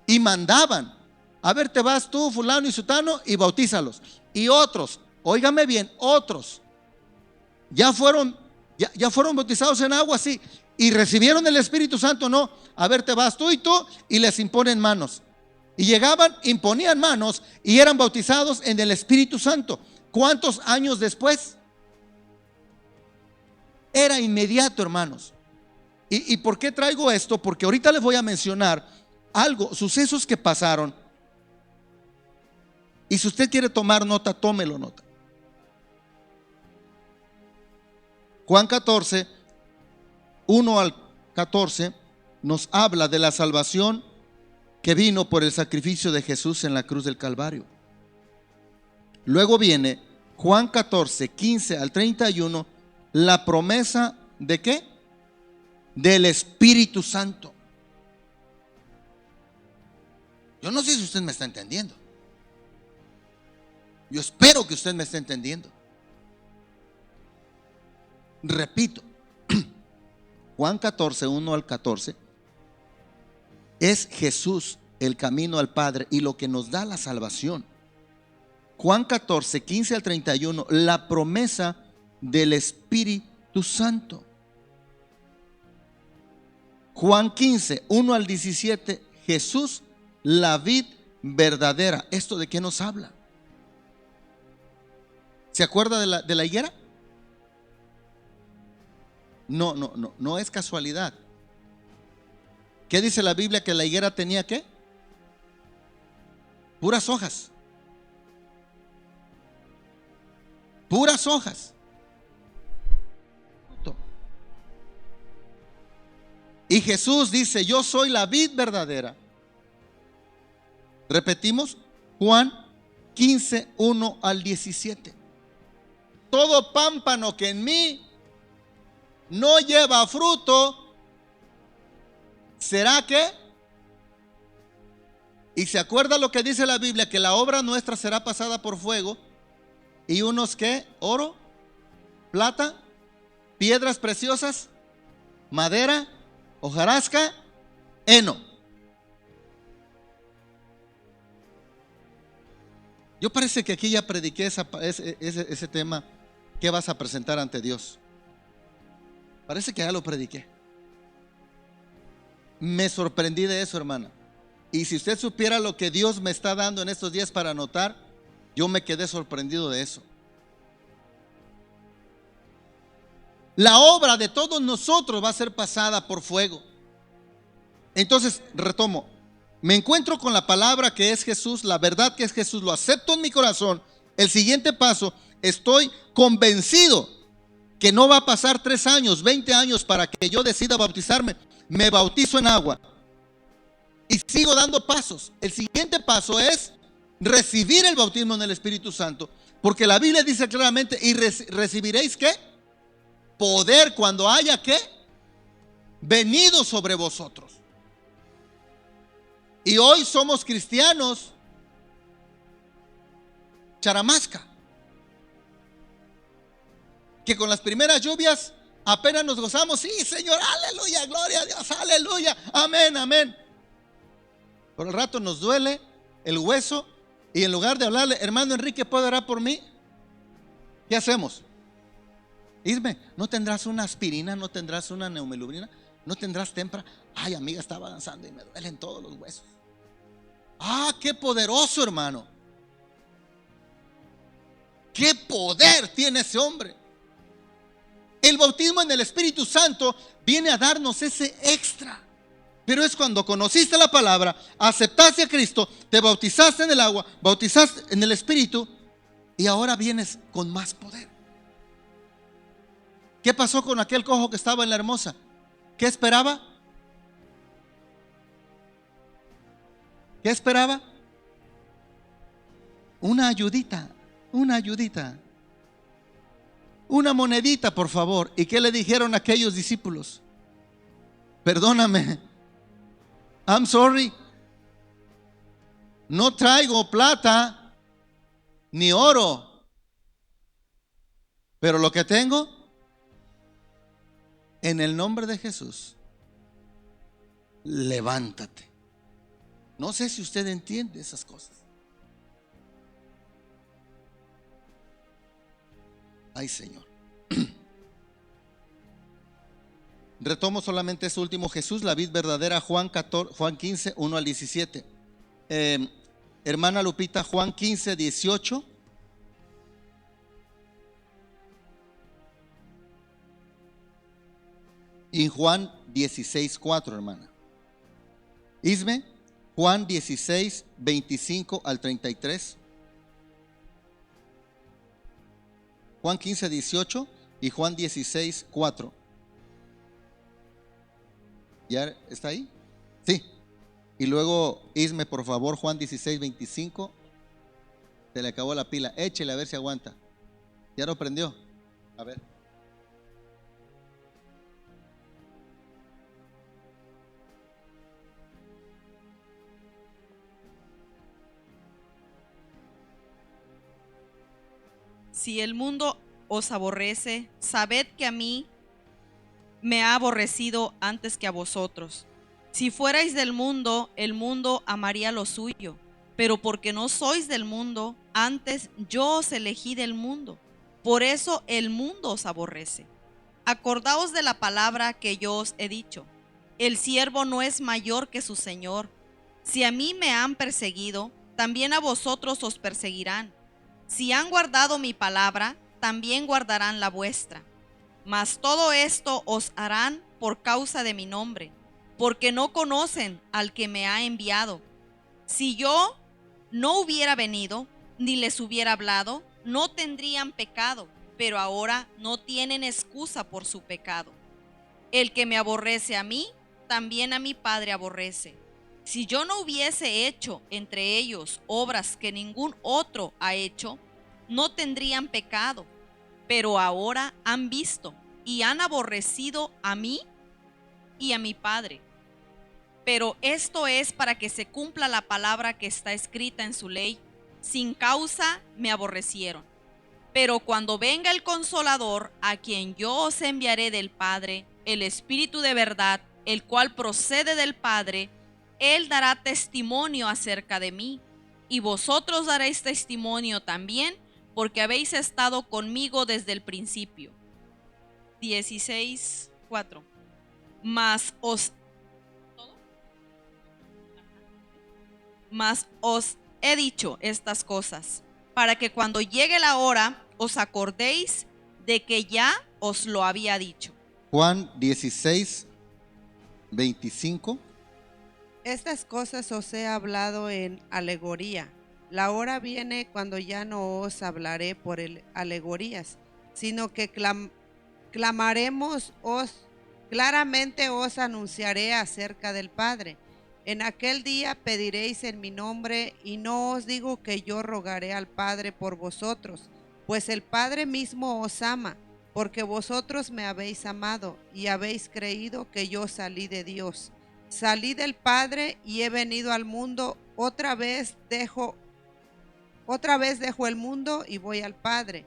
Y mandaban, a ver, te vas tú, fulano y sutano, y bautízalos. Y otros, óigame bien, otros ya fueron bautizados en agua, sí, y recibieron el Espíritu Santo, no. A ver, te vas tú, y les imponen manos. Y llegaban, imponían manos y eran bautizados en el Espíritu Santo. ¿Cuántos años después? Era inmediato, hermanos. ¿Y por qué traigo esto? Porque ahorita les voy a mencionar algo, sucesos que pasaron. Y si usted quiere tomar nota, tómelo nota. Juan 14, 1 al 14, nos habla de la salvación que vino por el sacrificio de Jesús en la cruz del Calvario. Luego viene Juan 14, 15 al 31, la promesa ¿de qué? Del Espíritu Santo. Yo no sé si usted me está entendiendo. Yo espero que usted me esté entendiendo. Repito, Juan 14, 1 al 14, es Jesús el camino al Padre y lo que nos da la salvación. Juan 14, 15 al 31, la promesa del Espíritu Santo. Juan 15, 1 al 17, Jesús, la vid verdadera. ¿Esto de qué nos habla? ¿Se acuerda de la higuera? No es casualidad. ¿Qué dice la Biblia? Que la higuera tenía ¿qué? Puras hojas. Puras hojas. Y Jesús dice, yo soy la vid verdadera. Repetimos, Juan 15, 1 al 17. Todo pámpano que en mí no lleva fruto, ¿será que? Y se acuerda lo que dice la Biblia, que la obra nuestra será pasada por fuego. ¿Y unos qué? Oro, plata, piedras preciosas, madera, hojarasca, heno. Yo parece que aquí ya prediqué ese tema. ¿Qué vas a presentar ante Dios? Parece que ya lo prediqué. Me sorprendí de eso, hermana. Y si usted supiera lo que Dios me está dando en estos días para anotar, yo me quedé sorprendido de eso. La obra de todos nosotros va a ser pasada por fuego. Entonces, retomo. Me encuentro con la palabra que es Jesús, la verdad que es Jesús, lo acepto en mi corazón. El siguiente paso, estoy convencido que no va a pasar 3 años, 20 años para que yo decida bautizarme. Me bautizo en agua y sigo dando pasos. El siguiente paso es recibir el bautismo en el Espíritu Santo, porque la Biblia dice claramente: y recibiréis ¿qué? Poder cuando haya ¿qué? Venido sobre vosotros. Y hoy somos cristianos charamasca, que con las primeras lluvias apenas nos gozamos. Sí, Señor, aleluya, gloria a Dios, aleluya, amén, amén. Por el rato nos duele el hueso y en lugar de hablarle: hermano Enrique, ¿puede orar por mí? ¿Qué hacemos? Isme, ¿no tendrás una aspirina? ¿No tendrás una neumelubrina? ¿No tendrás tempra? Ay, amiga, estaba danzando y me duelen todos los huesos. Ah, qué poderoso, hermano. Qué poder tiene ese hombre. El bautismo en el Espíritu Santo viene a darnos ese extra. Pero es cuando conociste la palabra, aceptaste a Cristo, te bautizaste en el agua, bautizaste en el Espíritu, y ahora vienes con más poder. ¿Qué pasó con aquel cojo que estaba en la Hermosa? ¿Qué esperaba? ¿Qué esperaba? Una ayudita, una monedita, por favor. ¿Y qué le dijeron aquellos discípulos? Perdóname, I'm sorry, no traigo plata ni oro, pero lo que tengo, en el nombre de Jesús, levántate. No sé si usted entiende esas cosas. Ay, Señor. Retomo solamente este último: Jesús, la vid verdadera. Juan 15, 1 al 17. Hermana Lupita, Juan 15, 18. Y Juan 16, 4, hermana. Isme, Juan 16, 25 al 33. Juan 15, 18 y Juan 16, 4. ¿Ya está ahí? Sí. Y luego, Isme, por favor, Juan 16, 25. Se le acabó la pila. Échele a ver si aguanta. ¿Ya lo prendió? A ver. Si el mundo os aborrece, sabed que a mí me ha aborrecido antes que a vosotros. Si fuerais del mundo, el mundo amaría lo suyo, pero porque no sois del mundo, antes yo os elegí del mundo. Por eso el mundo os aborrece. Acordaos de la palabra que yo os he dicho: el siervo no es mayor que su señor. Si a mí me han perseguido, también a vosotros os perseguirán. Si han guardado mi palabra, también guardarán la vuestra. Mas todo esto os harán por causa de mi nombre, porque no conocen al que me ha enviado. Si yo no hubiera venido, ni les hubiera hablado, no tendrían pecado, pero ahora no tienen excusa por su pecado. El que me aborrece a mí, también a mi Padre aborrece. Si yo no hubiese hecho entre ellos obras que ningún otro ha hecho, no tendrían pecado, pero ahora han visto y han aborrecido a mí y a mi Padre. Pero esto es para que se cumpla la palabra que está escrita en su ley: sin causa me aborrecieron. Pero cuando venga el Consolador, a quien yo os enviaré del Padre, el Espíritu de verdad, el cual procede del Padre, él dará testimonio acerca de mí. Y vosotros daréis testimonio también, porque habéis estado conmigo desde el principio. 16:4. Mas os he dicho estas cosas, para que cuando llegue la hora os acordéis de que ya os lo había dicho. Juan 16:25. Estas cosas os he hablado en alegoría. La hora viene cuando ya no os hablaré por alegorías, sino que clamaremos claramente os anunciaré acerca del Padre. En aquel día pediréis en mi nombre, y no os digo que yo rogaré al Padre por vosotros, pues el Padre mismo os ama, porque vosotros me habéis amado y habéis creído que yo salí de Dios. Salí del Padre y he venido al mundo. Otra vez dejo el mundo y voy al Padre.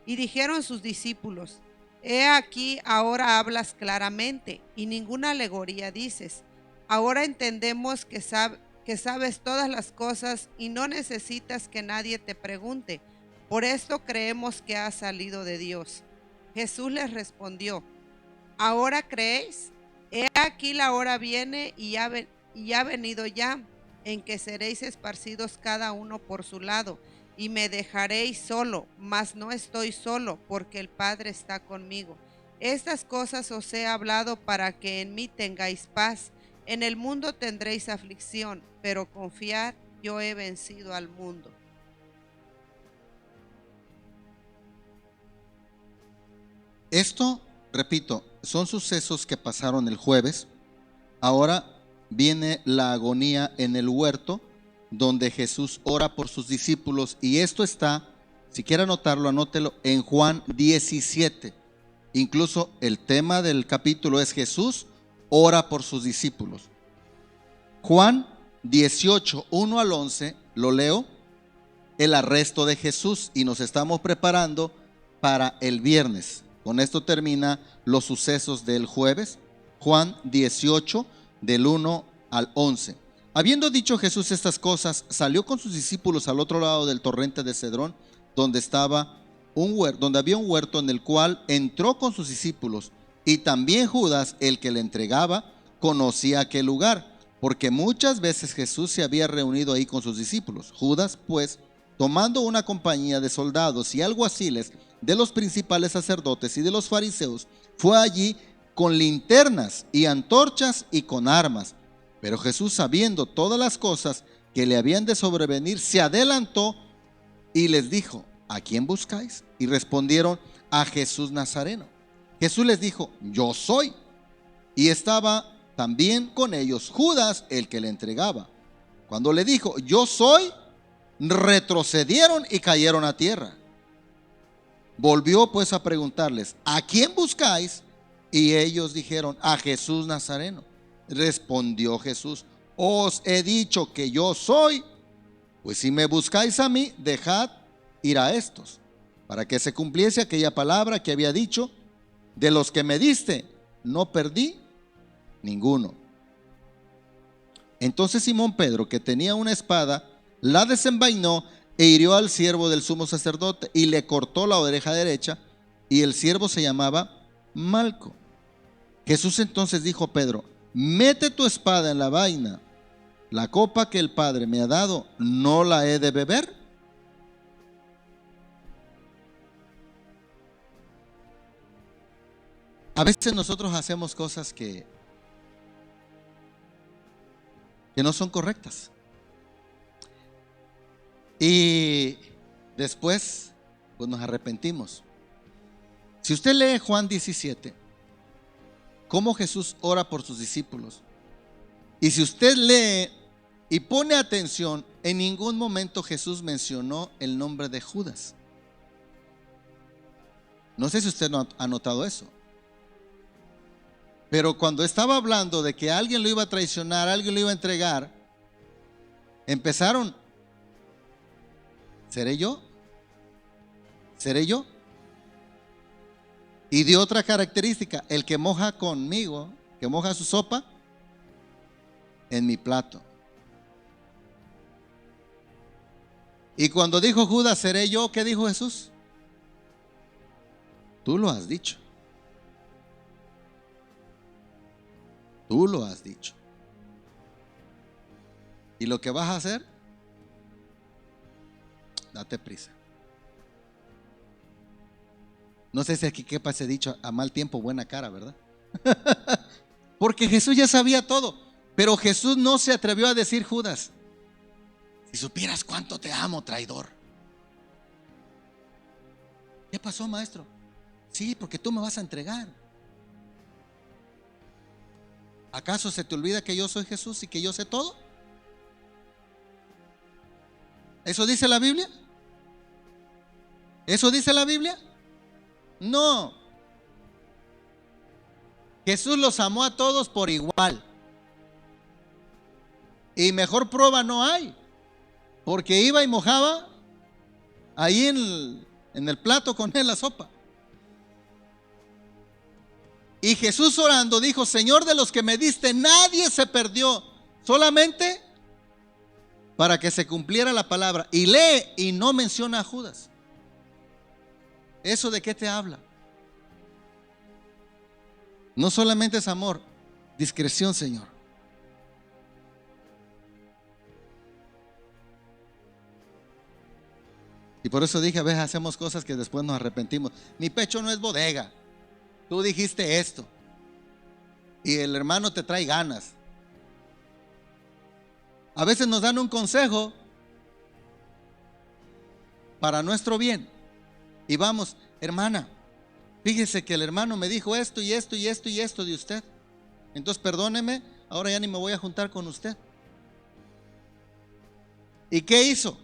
Y dijeron sus discípulos: He aquí, ahora hablas claramente y ninguna alegoría dices. Ahora entendemos que sabes todas las cosas y no necesitas que nadie te pregunte. Por esto creemos que has salido de Dios. Jesús les respondió: ¿Ahora creéis? He aquí la hora viene y ha venido ya, en que seréis esparcidos cada uno por su lado, y me dejaréis solo, mas no estoy solo, porque el Padre está conmigo. Estas cosas os he hablado para que en mí tengáis paz. En el mundo tendréis aflicción, pero confiad, yo he vencido al mundo. Esto, repito, son sucesos que pasaron el jueves. Ahora viene la agonía en el huerto, donde Jesús ora por sus discípulos, y esto está, si quiere anotarlo, anótelo, en Juan 17. Incluso el tema del capítulo es Jesús ora por sus discípulos. Juan 18, 1 al 11, lo leo, el arresto de Jesús, y nos estamos preparando para el viernes. Con esto termina los sucesos del jueves. Juan 18, del 1 al 11. Habiendo dicho Jesús estas cosas, salió con sus discípulos al otro lado del torrente de Cedrón, donde había un huerto, en el cual entró con sus discípulos. Y también Judas, el que le entregaba, conocía aquel lugar, porque muchas veces Jesús se había reunido ahí con sus discípulos. Judas, pues, tomando una compañía de soldados y alguaciles de los principales sacerdotes y de los fariseos, fue allí con linternas y antorchas y con armas. Pero Jesús, sabiendo todas las cosas que le habían de sobrevenir, se adelantó y les dijo: ¿A quién buscáis? Y respondieron: a Jesús Nazareno. Jesús les dijo: yo soy. Y estaba también con ellos Judas, el que le entregaba. Cuando le dijo: yo soy, retrocedieron y cayeron a tierra. Volvió pues a preguntarles: ¿a quién buscáis? Y ellos dijeron: a Jesús Nazareno. Respondió Jesús: os he dicho que yo soy. Pues si me buscáis a mí, dejad ir a estos, para que se cumpliese aquella palabra que había dicho: de los que me diste, no perdí ninguno. Entonces Simón Pedro, que tenía una espada, la desenvainó e hirió al siervo del sumo sacerdote y le cortó la oreja derecha, y el siervo se llamaba Malco. Jesús entonces dijo a Pedro: mete tu espada en la vaina. La copa que el Padre me ha dado, ¿no la he de beber? A veces nosotros hacemos cosas que no son correctas. Y después, pues nos arrepentimos. Si usted lee Juan 17, cómo Jesús ora por sus discípulos, y si usted lee y pone atención, en ningún momento Jesús mencionó el nombre de Judas. No sé si usted no ha notado eso. Pero cuando estaba hablando de que alguien lo iba a traicionar, alguien lo iba a entregar, empezaron: ¿seré yo? ¿Seré yo? Y dio otra característica: el que moja conmigo, que moja su sopa en mi plato. Y cuando dijo Judas, ¿seré yo? ¿Qué dijo Jesús? Tú lo has dicho. Tú lo has dicho. ¿Y lo que vas a hacer? Date prisa. No sé si aquí quepa ese dicho, a mal tiempo buena cara, ¿verdad? Porque Jesús ya sabía todo. Pero Jesús no se atrevió a decir, Judas, si supieras cuánto te amo, traidor. ¿Qué pasó, maestro? Sí, porque tú me vas a entregar. ¿Acaso se te olvida que yo soy Jesús y que yo sé todo? ¿Eso dice la Biblia? ¿Eso dice la Biblia? No. Jesús los amó a todos por igual. Y mejor prueba no hay. Porque iba y mojaba ahí en el plato con él la sopa. Y Jesús orando dijo, Señor, de los que me diste nadie se perdió, solamente para que se cumpliera la palabra. Y lee y no menciona a Judas. ¿Eso de qué te habla? No solamente es amor, discreción, Señor. Y por eso dije, a veces hacemos cosas que después nos arrepentimos. Mi pecho no es bodega. Tú dijiste esto. Y el hermano te trae ganas. A veces nos dan un consejo para nuestro bien. Y vamos, hermana, fíjese que el hermano me dijo esto y esto y esto y esto de usted. Entonces perdóneme, ahora ya ni me voy a juntar con usted. ¿Y qué hizo?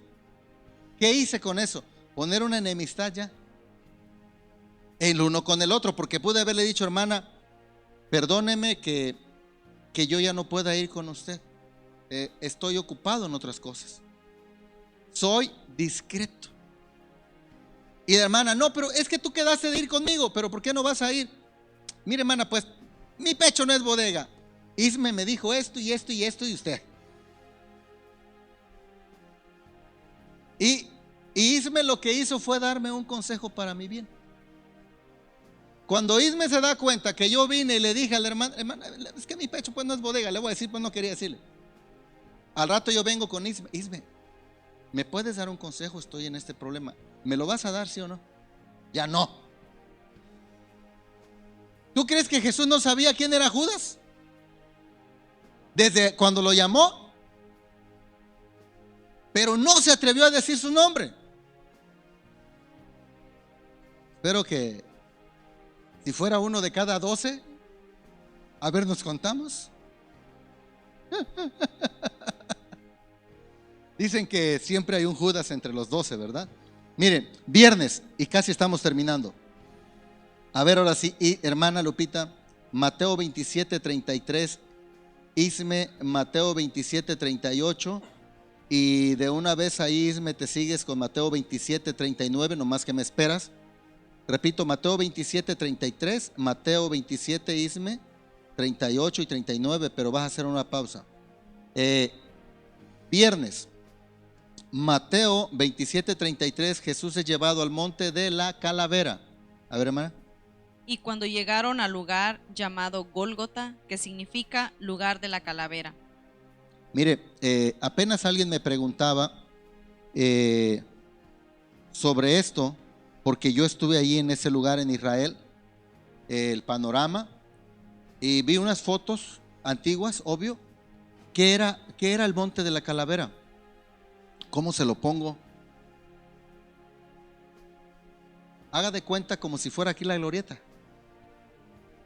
¿Qué hice con eso? Poner una enemistad ya. El uno con el otro, porque pude haberle dicho, hermana, perdóneme que yo ya no pueda ir con usted. Estoy ocupado en otras cosas. Soy discreto. Y la hermana, no, pero es que tú quedaste de ir conmigo, pero ¿por qué no vas a ir? Mire, hermana, pues mi pecho no es bodega. Isme me dijo esto y esto y esto y usted. Y Isme lo que hizo fue darme un consejo para mi bien. Cuando Isme se da cuenta que yo vine y le dije a la hermana, es que mi pecho pues no es bodega, le voy a decir, pues no quería decirle. Al rato yo vengo con Isme, Isme, ¿me puedes dar un consejo? Estoy en este problema. ¿Me lo vas a dar, sí o no? Ya no. ¿Tú crees que Jesús no sabía quién era Judas? Desde cuando lo llamó. Pero no se atrevió a decir su nombre. Espero que si fuera uno de cada 12, a ver, nos contamos. Dicen que siempre hay un Judas entre los 12, ¿verdad? Miren, viernes y casi estamos terminando. A ver, ahora sí, y hermana Lupita, Mateo 27:33, Isme, Mateo 27:38, y de una vez ahí, Isme, te sigues con Mateo 27:39, nomás que me esperas. Repito, Mateo 27:33, Mateo 27, Isme, 38 y 39, pero vas a hacer una pausa. Viernes, Mateo 27:33, Jesús es llevado al monte de la calavera. A ver, hermana. Y cuando llegaron al lugar llamado Gólgota, que significa lugar de la calavera. Mire, apenas alguien me preguntaba sobre esto, porque yo estuve ahí en ese lugar en Israel, el panorama, y vi unas fotos antiguas, obvio. ¿Qué era el monte de la calavera? ¿Cómo se lo pongo? Haga de cuenta como si fuera aquí la Glorieta.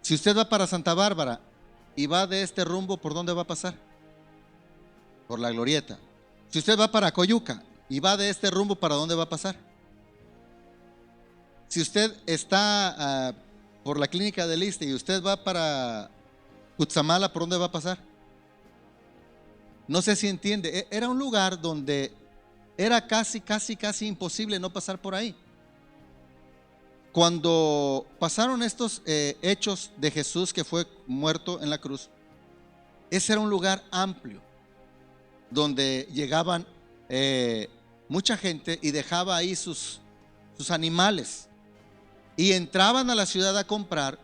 Si usted va para Santa Bárbara y va de este rumbo, ¿por dónde va a pasar? Por la Glorieta. Si usted va para Coyuca y va de este rumbo, ¿para dónde va a pasar? Si usted está por la clínica del Iste y usted va para Cutzamala, ¿por dónde va a pasar? No sé si entiende. Era un lugar donde era casi imposible no pasar por ahí. cuando pasaron estos hechos de Jesús que fue muerto en la cruz, ese era un lugar amplio donde llegaban mucha gente y dejaba ahí sus animales y entraban a la ciudad a comprar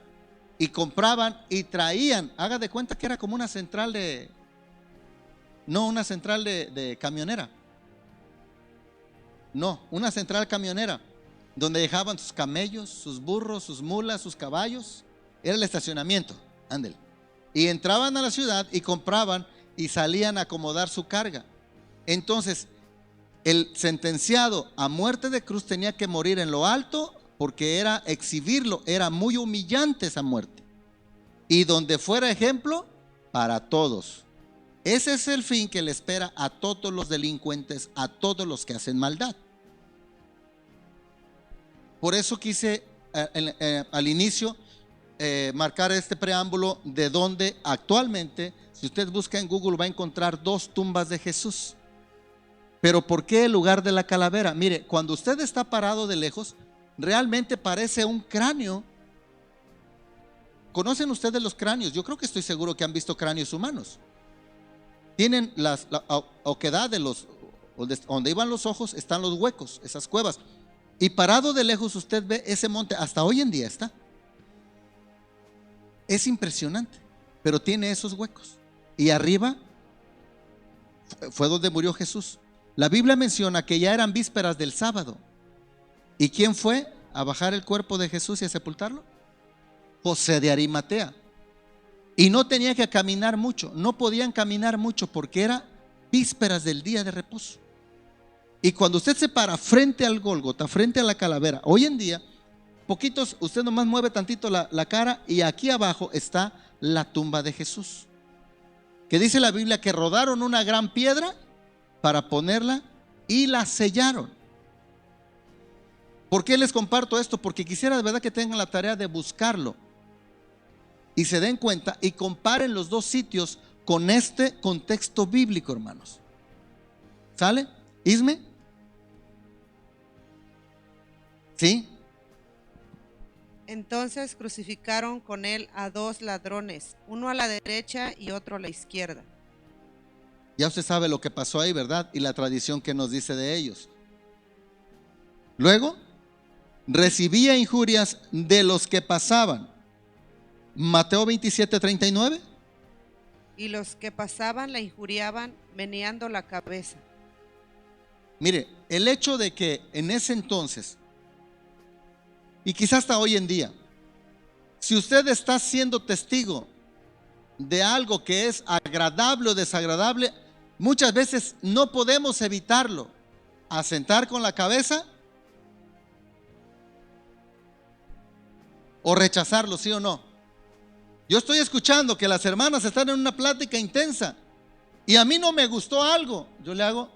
y compraban y traían. Haga de cuenta que era como una central una central de camionera. No, una central camionera donde dejaban sus camellos, sus burros, sus mulas, sus caballos. Era el estacionamiento, ándele. Y entraban a la ciudad y compraban y salían a acomodar su carga. Entonces, el sentenciado a muerte de cruz tenía que morir en lo alto, porque era exhibirlo, era muy humillante esa muerte. Y donde fuera ejemplo para todos. Ese es el fin que le espera a todos los delincuentes, a todos los que hacen maldad. Por eso quise al inicio marcar este preámbulo de donde actualmente, si usted busca en Google, va a encontrar 2 tumbas de Jesús. Pero ¿por qué el lugar de la calavera? Mire, cuando usted está parado de lejos, realmente parece un cráneo. ¿Conocen ustedes los cráneos? Yo creo que estoy seguro que han visto cráneos humanos. Tienen la oquedad de donde iban los ojos, están los huecos, esas cuevas. Y parado de lejos usted ve ese monte, hasta hoy en día está. Es impresionante, pero tiene esos huecos. Y arriba fue donde murió Jesús. La Biblia menciona que ya eran vísperas del sábado. ¿Y quién fue a bajar el cuerpo de Jesús y a sepultarlo? José de Arimatea. Y no tenía que caminar mucho, no podían caminar mucho porque era vísperas del día de reposo. Y cuando usted se para frente al Gólgota, frente a la calavera, hoy en día, poquitos, usted nomás mueve tantito la cara y aquí abajo está la tumba de Jesús. Que dice la Biblia que rodaron una gran piedra para ponerla y la sellaron. ¿Por qué les comparto esto? Porque quisiera de verdad que tengan la tarea de buscarlo y se den cuenta y comparen los 2 sitios con este contexto bíblico, hermanos. ¿Sale? ¿Isme? ¿Sí? Entonces crucificaron con él a 2 ladrones, uno a la derecha y otro a la izquierda. Ya usted sabe lo que pasó ahí, ¿verdad? Y la tradición que nos dice de ellos. Luego, recibía injurias de los que pasaban. Mateo 27:39. Y los que pasaban la injuriaban meneando la cabeza. Mire, el hecho de que en ese entonces, y quizás hasta hoy en día, si usted está siendo testigo de algo que es agradable o desagradable, muchas veces no podemos evitarlo. Asentar con la cabeza o rechazarlo, ¿sí o no? Yo estoy escuchando que las hermanas están en una plática intensa y a mí no me gustó algo, yo le hago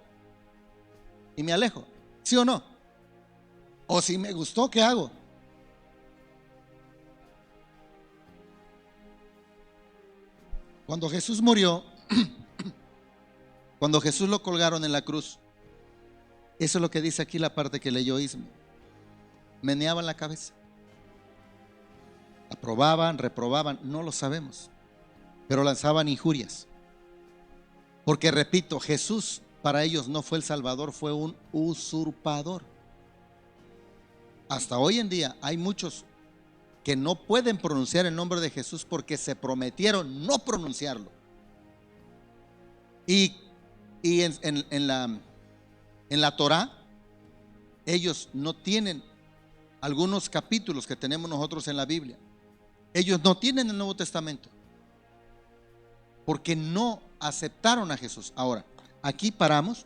y me alejo, ¿sí o no? O si me gustó, ¿qué hago? Cuando Jesús murió, cuando Jesús lo colgaron en la cruz, eso es lo que dice aquí la parte que leyó Isme. Meneaban la cabeza. Aprobaban, reprobaban, no lo sabemos, pero lanzaban injurias. Porque repito, Jesús para ellos no fue el Salvador, fue un usurpador. Hasta hoy en día hay muchos que no pueden pronunciar el nombre de Jesús porque se prometieron no pronunciarlo. Y en la Torá, ellos no tienen algunos capítulos que tenemos nosotros en la Biblia. Ellos no tienen el Nuevo Testamento porque no aceptaron a Jesús. Ahora, aquí paramos.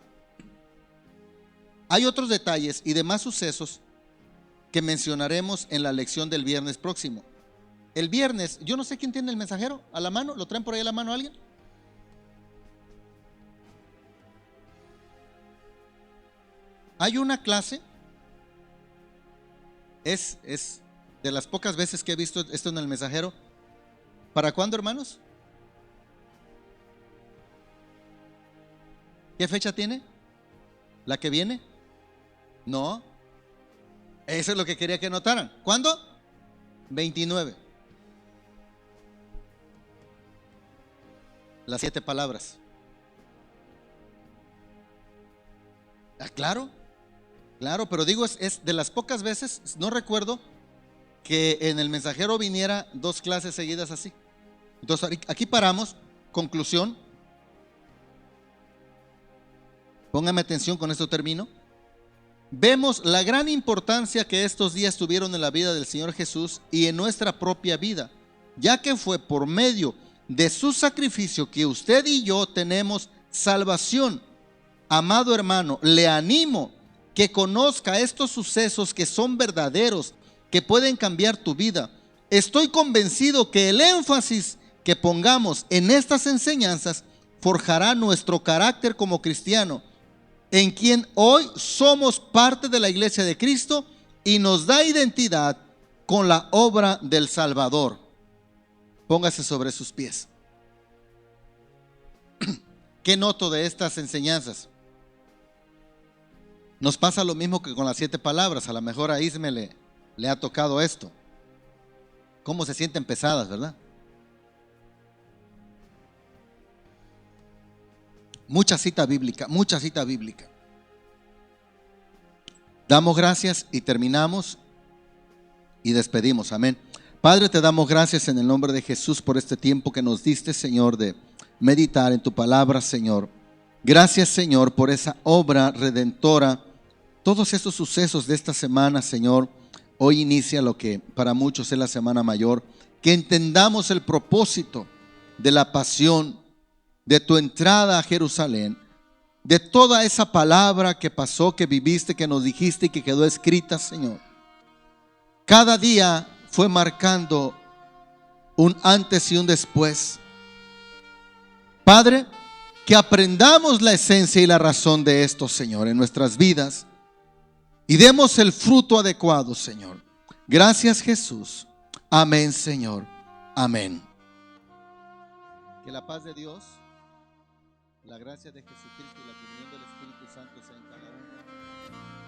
Hay otros detalles y demás sucesos que mencionaremos en la lección del viernes próximo. El viernes, yo no sé quién tiene el mensajero a la mano. ¿Lo traen por ahí a la mano alguien? Hay una clase, es de las pocas veces que he visto esto en el mensajero. ¿Para cuándo, hermanos? ¿Qué fecha tiene? ¿La que viene? No. Eso es lo que quería que notaran. ¿Cuándo? 29. Las 7 palabras. Claro, claro, pero digo, es de las pocas veces, no recuerdo que en el mensajero viniera 2 clases seguidas así. Entonces aquí paramos. Conclusión. Póngame atención, con esto termino. Vemos la gran importancia que estos días tuvieron en la vida del Señor Jesús y en nuestra propia vida, ya que fue por medio de su sacrificio que usted y yo tenemos salvación. Amado hermano, le animo que conozca estos sucesos que son verdaderos, que pueden cambiar tu vida. Estoy convencido que el énfasis que pongamos en estas enseñanzas forjará nuestro carácter como cristiano, en quien hoy somos parte de la iglesia de Cristo y nos da identidad con la obra del Salvador. Póngase sobre sus pies. ¿Qué noto de estas enseñanzas? Nos pasa lo mismo que con las 7 palabras. A lo mejor a Isme le ha tocado esto. ¿Cómo se sienten pesadas, verdad? Mucha cita bíblica, mucha cita bíblica. Damos gracias y terminamos y despedimos. Amén. Padre, te damos gracias en el nombre de Jesús por este tiempo que nos diste, Señor, de meditar en tu palabra, Señor. Gracias, Señor, por esa obra redentora. Todos estos sucesos de esta semana, Señor, hoy inicia lo que para muchos es la Semana Mayor. Que entendamos el propósito de la pasión, de tu entrada a Jerusalén, de toda esa palabra que pasó, que viviste, que nos dijiste y que quedó escrita, Señor. Cada día fue marcando un antes y un después. Padre, que aprendamos la esencia y la razón de esto, Señor, en nuestras vidas y demos el fruto adecuado, Señor. Gracias, Jesús. Amén, Señor. Amén. Que la paz de Dios, la gracia de Jesucristo y la comunión del Espíritu Santo sea en cada uno.